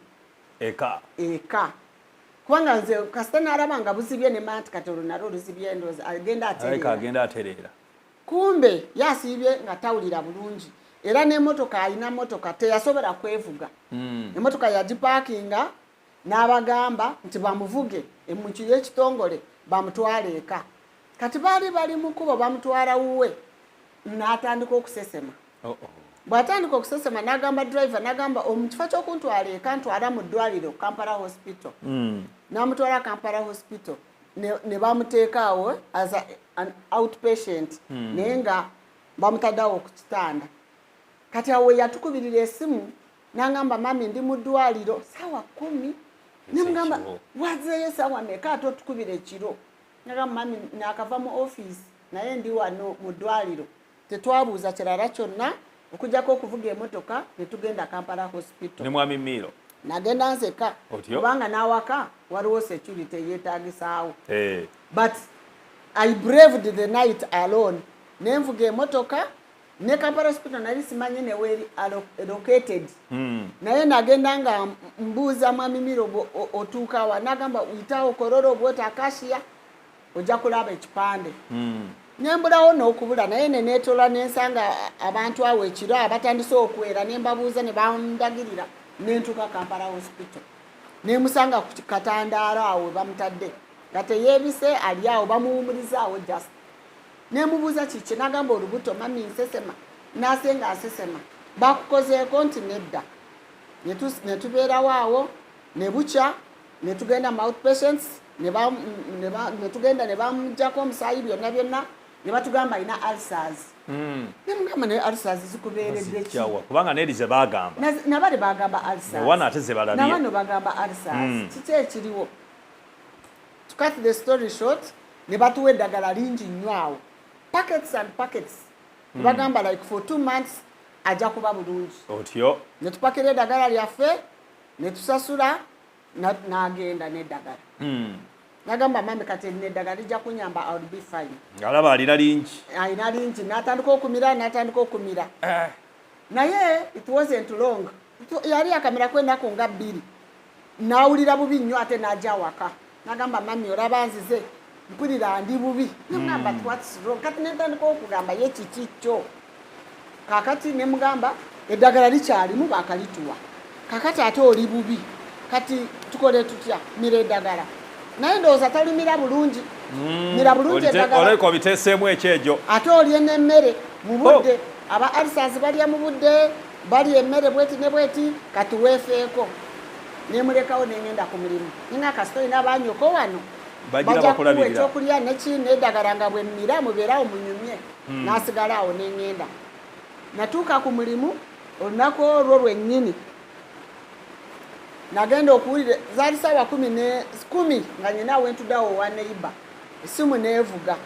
S5: eka kubanga nze kasita n'alaba nga buzibye ne manti katolo nalwo luzibye ndoza agenda
S4: aterera
S5: kumbe yasiibye nga tawulira bulungi era n'emmotoka alina mmotoka teyasobola kwevuga emmotoka yagipaakinga n'abagamba nti bamuvuge emmuki y'ekitongole bamutwale eka kati baali bali mu kkubo bamutwala wuwe n'atandika okusesema bw'atandika okusesema n'agamba driver n'agamba omukifo ky'okuntwala eka ntwala mu ddwaliro Kampala hospital n'amutwala Kampala hospital ne bamuteeka awo as an outpatient naye nga bamutaddawo ku kitanda kati awo yatukubirira esimu n'agamba mami ndi mu ddwaliro saawa 10 nemugamba wazeeyo saawa meka ate otukubira ekiro n'agamba mami nakava mu office naye ndi wano mu ddwaliro tetwabuuza kirala kyonna okujjako okuvuga emmotoka ne tugenda Kampala hospital
S4: ne mwami Miiro
S5: nagenda nseka kubanga n'awaka waliwo security yeetagisaawo but I braved the night alone nenvuga emmotoka ne Kampala hospital nali simanyi neweeri located naye nagenda nga mbuuza mwami Miiro otuuka wa nagamba uyitawo korora obwota akashiya ojja kulaba ekipande nembulawo n'okubula naye neneetola nensanga abantu awo ekiro abatandise okwera nembabuuza ne bandagirira nentuuka Kampala hospital nemusanga ku katandaalo awo bamutadde nga teyeebise ali awo bamuwumurizaawo just nemubuuza kiki nagamba olubuto mami nsesema nasenga asesema bakukozeeko nti nedda netubeerawo awo ne bukya ne tugenda mu outpatients ne tugenda ne bamujjako omusaayi byonna byonna ne batugamba alina ulcers nemugamba ne ulcers zikubeeredde ki
S4: kubanga neri ze bagamba
S5: nabali bagamba ulcers
S4: wana ate ze balabye
S5: nabano bagamba ulcers kiki ekiriwo to cut the story short ne batuwa eddagala lingi nnyo awo packets and packets bagamba like for 2 months ajja kuba bulungi
S4: otyo
S5: ne tupakira eddagala lyaffe ne tusasula n'agenda n'eddagala nagamba mami kati n'eddagala lijja kunyamba I'll be fine
S4: alaba alina lingi
S5: n'atandika okumira naye it wasn't long yali yakamera kw'ennaku nga 2 n'awulira bubi nnyo ate n'ajja waka nagamba mami olaba nzize mpulira ndi bubi namugamba what's wrong kati netandika okugamba ye kiki kyo kakati nemugamba eddagala likyalimu bakalituwa kakati ate oli bubi kati tukole tutya mira eddagala naye ndowooza talimira bulungi mira bulungi eddagala
S4: oleko biteeseemu ekyejo ate
S5: olye n'emmere mu budde aba ulcers balya mu budde balya emmere bweti ne bweti kati weefeeko nemulekawo nengenda ku mulimu ninga kasita olina abanyoko wano bajja kuwa ekyokulya neddagala nga bwe mmira mubeerawo munyumye n'asigala awo nengenda natuuka ku mulimu olunaku olwo lwennyini nagenda okuwulira zaali saawa 10 nga nyinaawo entuddawo wa neiba essimu neevuga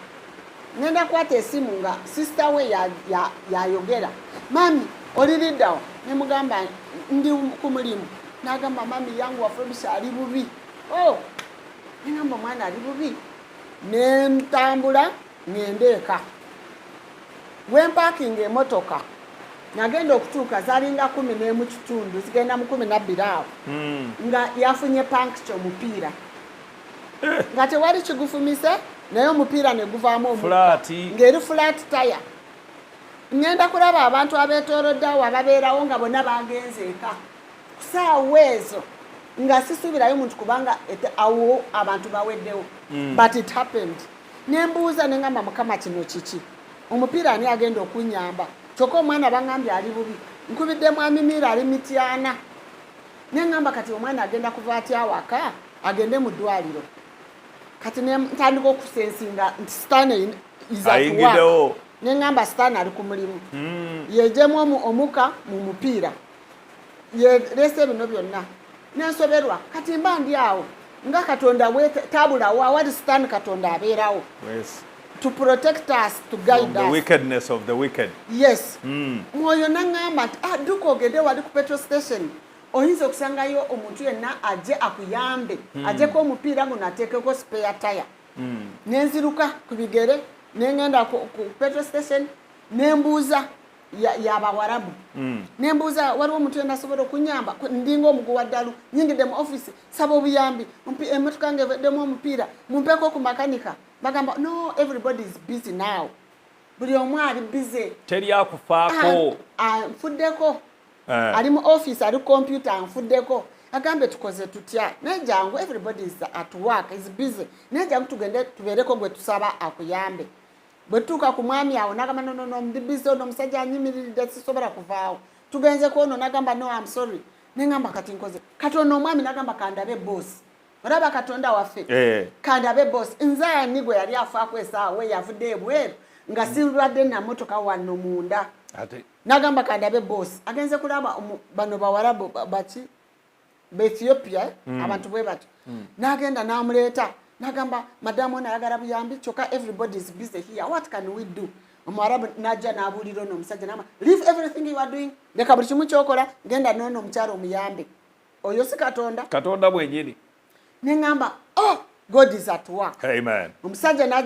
S5: ngenda kwata essimu nga sisita we yayogera mami oliriddawo nemugamba ndi ku mulimu n'agamba mami yangu waffe bikyali bubi nengamba omwana ali bubi nentambula ngende eka wempaakinga emmotoka nagenda okutuuka zalinga 11 zigenda mu 12 awo nga yafunye pankcho omupiira nga tewali kigufumise naye omupiira ne guvaamu ng'eri flat taya ngenda kulaba abantu abeetoolodde awo ababeerawo nga bonna bagenze eka kusaawa ezo nga sisuubirayo muntu kubanga awo abantu baweddewo but it happened nembuuza nengamba mukama kino kiki omupiira ani agenda okunyamba kyokka omwana bangambye ali bubi nkubidde mwami Miiro ali mityana nengamba kati omwana agenda kuva atya waka agende mu ddwaliro kati ntandika okusensinga nti sitaani izatuwa nengamba sitaani ali ku mulimu yejemu omuka mu mupiira yerese bino byonna nensoberwa kati mba ndi awo nga katonda tabulawo awali sitaani katonda abeerawo to protect us, to guide us.
S4: The wickedness of the wicked.
S5: Yes. Mwoyo nangamba duko ogende wali ku petrol station. Oyinza okusangayo omuntu yenna aje akuyambe. Aje ko omupiira guno ateekeko spare tire. Nenziruka ku bigere nengenda ku petrol station nembuuza y'Abawarabu. Nembuuza waliwo omuntu yenna asobola okunyamba ndinga omuguwa ddalu nyingidde mu office saba obuyambi emmotoka yange eveddemu omupiira mumpeeko ku makanika bagamba no everybody is busy now buli omu ali busy
S4: teri akufaako
S5: nfuddeko ali mu office ali computer nfuddeko agambe tukoze tutya nejangu everybody is at work is busy nejangu tugende tubeereko gwe tusaba akuyambe bwe tuuka ku mwami awo nagamba no ndi busy ono omusajja anyimiridde sisobola kuvaawo tugenze kwono nagamba no I'm sorry nengamba kati nkoze kati ono omwami nagamba kandabe boss olaba katonda waffe kandabe boss nzaya nigwe yali afaako esaawa we yavudde ebweru nga silwadde na motoka wano munda nagamba kandabe boss agenze kulaba bano bawarabu baki Ethiopia abantu bwe bati nagenda namuleeta nagamba madamu ona ayagala buyambi kyokka everybody is busy here what can we do omwarabu najja n'abuulira ono omusajja nama leave everything you are doing leka buli kimu kyokola genda noono omukyalo omuyambe oyo si katonda
S4: bwenyini
S5: neŋŋamba oh God is at work
S4: amen
S5: omusajja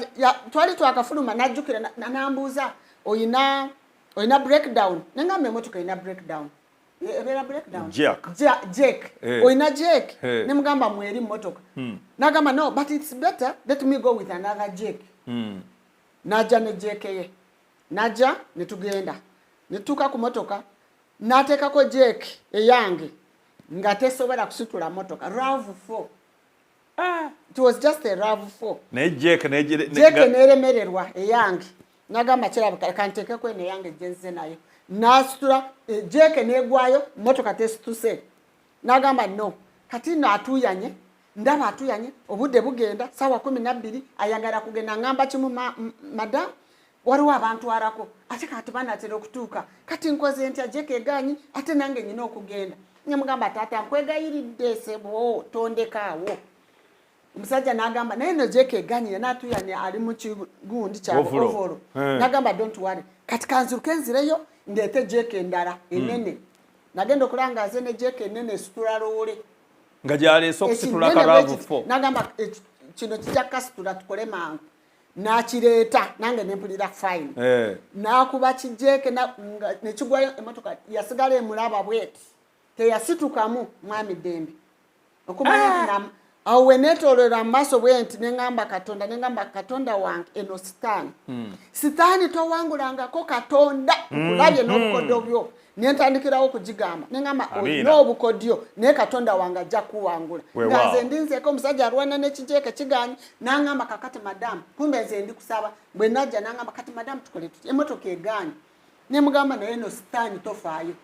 S5: twali twakafuluma najjukira nambuuza oyina breakdown neŋŋamba emmotoka oyina breakdown ebera breakdown jack oyina jack nemugamba mweri mmotoka nagamba no but it's better let me go with another jack najja ne jack ye najja netugenda netuuka ku motoka nateekako jack eyange nga tesobola kusitula motoka RAV4 it was just a RAV4
S4: naye jack
S5: neeremererwa eyange nagamba kirabika kanteekeko eno eyange gyenze nayo nasitula jeke negwayo motoka tesituse nagamba no kati no atuyanye ndaba atuyanye obudde bugenda sawa 12 ayagala kugenda ngamba kimu madam waliwo abantu arako ate kati banatera okutuuka kati nkoze ntya jeke eganyi ate nange nyina okugenda nyamugamba tata nkwegayiridde sebo tondekaawo omusajja nagamba naye no jeke eganyi natuyanye ali mu kigundi kya ovolo nagamba don't worry kati kanzuke nzireyo ndete jeke endala enene nagenda okulangaze ne jeke enene situla loole
S4: nga gyaleese okusitula ka RAV4
S5: nagamba kino kijja kasitula tukole mangu nakireeta nange nempulira fine nakuba kijeke nekigwayo emotoka yasigala emulaba bweti teyasitukamu mwami Dembe okumanya awo wenetolera maaso bwenti nengamba katonda wange eno sitaani towangulangako katonda nkulabye n'obukodyo byo nentandikirawo okugigamba nengamba olina obukodyo naye katonda wange ajja kuwangula nga nze ndinzeeko omusajja alwana n'ekijeeke kiganyi nangamba kakati madamu kumbe nze ndi kusaba bwe najja nangamba kati madamu tukole tuti emmotoka eganyi nemugamba naye no sitaani tofaayo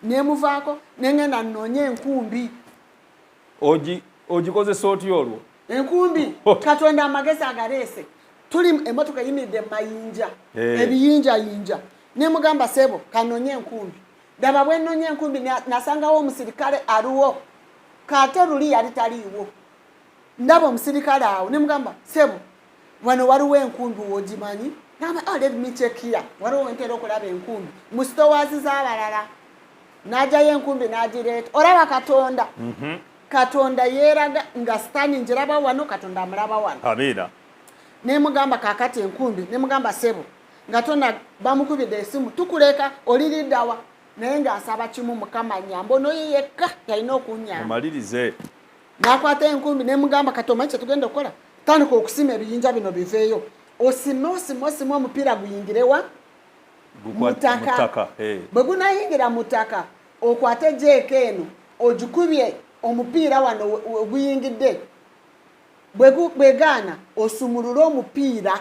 S5: nemuvaako nengenda nnoonye enkumbi
S4: ogikozesa otya olwo
S5: enkumbi katonda amagezi agaleese tuli emmotoka yimiridde mayinja ebiyinjayinja nemugamba sebo kanonye enkumbi daba bwe nnonye enkumbi nasangawo omusirikale aliwo kate luli yali taliiwo ndaba omusirikale awo nemugamba sebo wano waliwo enkumbi wogimanyi namba let me check here waliwo wentera okulaba enkumbi mu sitowazi z'abalala n'ajjayo enkumbi n'agireeta olaba katonda katonda yeeraga nga sitaani njiraba wano katonda amulaba wano
S4: amina
S5: nemugamba kakati enkumbi nemugamba sebo nga tona bamukubidde esimu tukuleka oliriddawa naye ng'asaba kimu mukama nyamba ono ye yekka yalina okunyamba
S4: amalirize
S5: nakwata enkumbi nemugamba kati omanyi kye tugenda okukola tandika okusima ebiyinja bino biveeyo osime omupiira guyingirewa mutaka bwe gunayingira mutaka okwate jeeke eno ogikubye omupiira wano oguyingidde bwegaana osumulule omupiira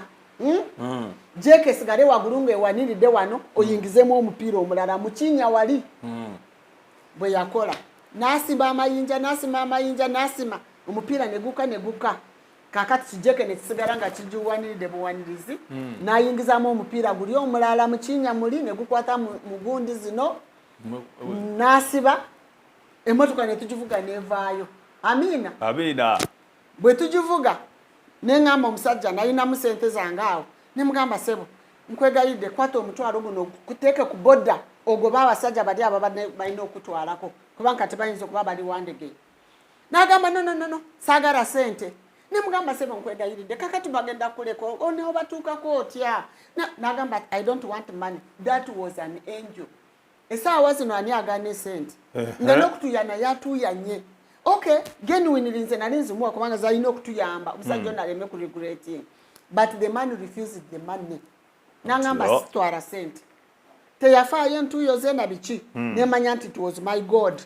S5: jeeke esigale waggulu ng'ewaniridde wano oyingizemu omupiira omulala mukinya wali bwe yakola n'asima amayinja n'asima omupiira neguka kakati kijeeke nekisigala nga kijuwaniridde buwanirizi n'ayingizamu omupiira guli omulala mukinya muli negukwata mu gundi zino n'asiba emmotoka netugivuga nevaayo
S4: amina
S5: bwe tugivuga neŋŋamba omusajja nalinamu sente zange awo nemugamba sebo nkwegayidde kwata omutwalo guno kuteeke ku boda ogoba abasajja bali abo balina okutwalako kubanga tebayinza okuba bali wandege n'agamba no saagala sente ne mugamba sebo nkwegayiridde kakati bagenda kuleka oneho batuukako otya n'agamba I don't want money. That was an angel. Essaawa zino ani agaana esente nga n'okutuyana yatuyanye. Okay, genuinely nze nali nzimuwa kubanga zalina okutuyamba omusajja ono aleme ku regretting, but the man refused the money. N'agamba sitwala sente teyafaayo entuuyo ze na biki nemanya nti it was my God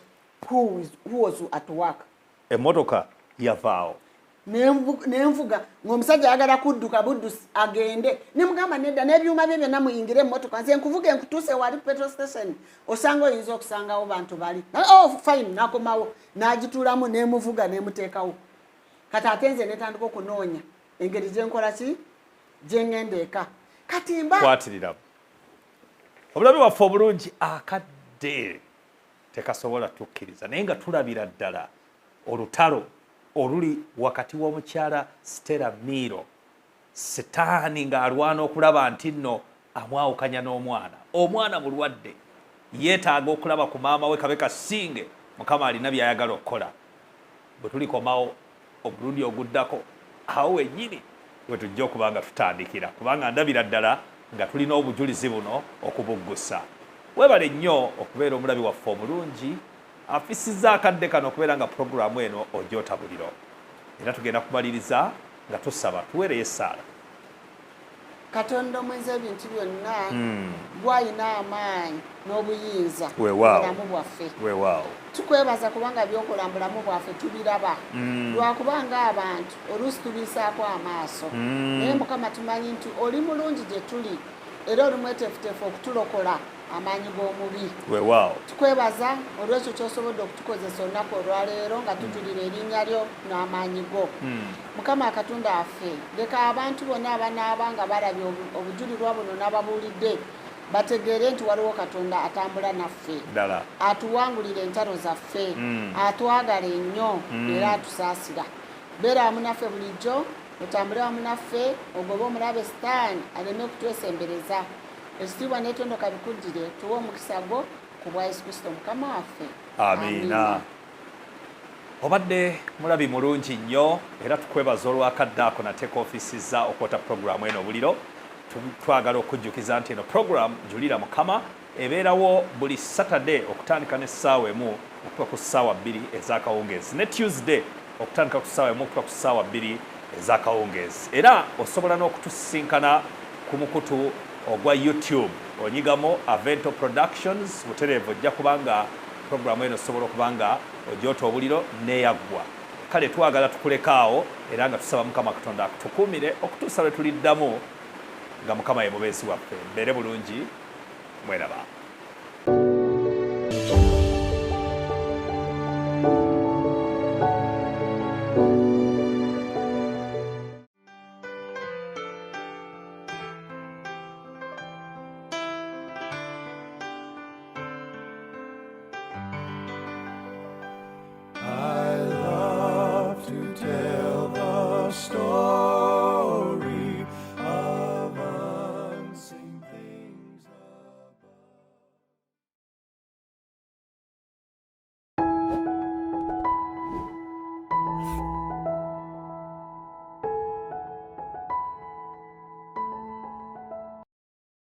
S5: who was at work.
S4: Emmotoka yavaawo
S5: nenvuga ng'omusajja ayagala kudduka buddusi agende nemugamba nedda n'ebyuma bye byonna muyingire emmotoka nze nkuvuga enkutuuse wali petrol station osanga oyinza okusangawo bantu bali fine nakomawo n'agituulamu nemuvuga nemuteekawo kati ate nze netandika okunoonya engeri gyenkola ki gyengenda eka kati mba
S4: kwatiriramu obulabe waffe obulungi akadde tekasobola tukkiriza naye nga tulabira ddala olutalo oluli wakati w'omukyala Stella Miiro setaani ng'alwana okulaba nti nno amwawukanya n'omwana omwana mulwadde yeetaaga okulaba ku maama we kabe kasinge mukama alina by'ayagala okukola bwe tulikomawo omulundi oguddako awo wennyini we tujja okuba nga tutandikira kubanga ndabira ddala nga tulina obujulizi buno okubuggusa webale nnyo okubeera omulabi waffe omulungi afisizza akadde kano okubeera nga puroguramu eno ojota buliro era tugenda kumaliriza nga tusaba tuweereyo essaala.
S5: Katonda omwenza ebintu byonna gw'alina amaanyi n'obuyinza
S4: weewaawo
S5: bulamu bwaffe
S4: weewaawo
S5: tukwebaza kubanga byokola mu bulamu bwaffe tubiraba lwakubanga abantu oluusi tubiisaako amaaso naye mukama tumanyi nti oli mulungi gye tuli era oli mweteefuteefu okutulokola amaanyi g'omubi
S4: weewaawo
S5: tukwebaza olw'ekyo ky'osobodde okutukozesa olunaku olwaleero nga tujulira erinnya lyo n'amaanyi go mukama akatonda affe leka abantu bonna abanaaba nga balabye obujulirwa buno n'ababuulidde bategeere nti waliwo katonda atambula naffe atuwangulira entalo zaffe atwagala ennyo era atusaasira beera wamu naffe bulijjo otambule wamu naffe ogobe omulabe sitaani aleme okutwesembereza ekitiibwa n'etondoka bikuddire tuwe omukisa gwo ku bwa Yesu Kristo mukama waffe
S4: amiina. Obadde mulabi mulungi nnyo era tukwebaza olwakadde ako nateeka ofisizza okwota puroguramu eno obuliro twagala okujjukiza nti eno puroguramu Julira Mukama ebeerawo buli Saturday okutandika n'essaawa emu okutuuka ku ssaawa 2 ez'akawungeezi ne Tuesday okutandika ku ssaawa emu okutuuka ku ssaawa 2 ez'akawungeezi era osobola n'okutusisinkana ku mukutu ogwa YouTube onyigamu Avento Productions butereevu ojja kubanga puroguramu eno osobola okubanga ogyota obuliro neyaggwa kale twagala tukulekaawo era nga tusaba Mukama Katonda akutukuumire okutuusa lwe tuliddamu nga Mukama ye mubeezi waffe mbeere bulungi mweraba.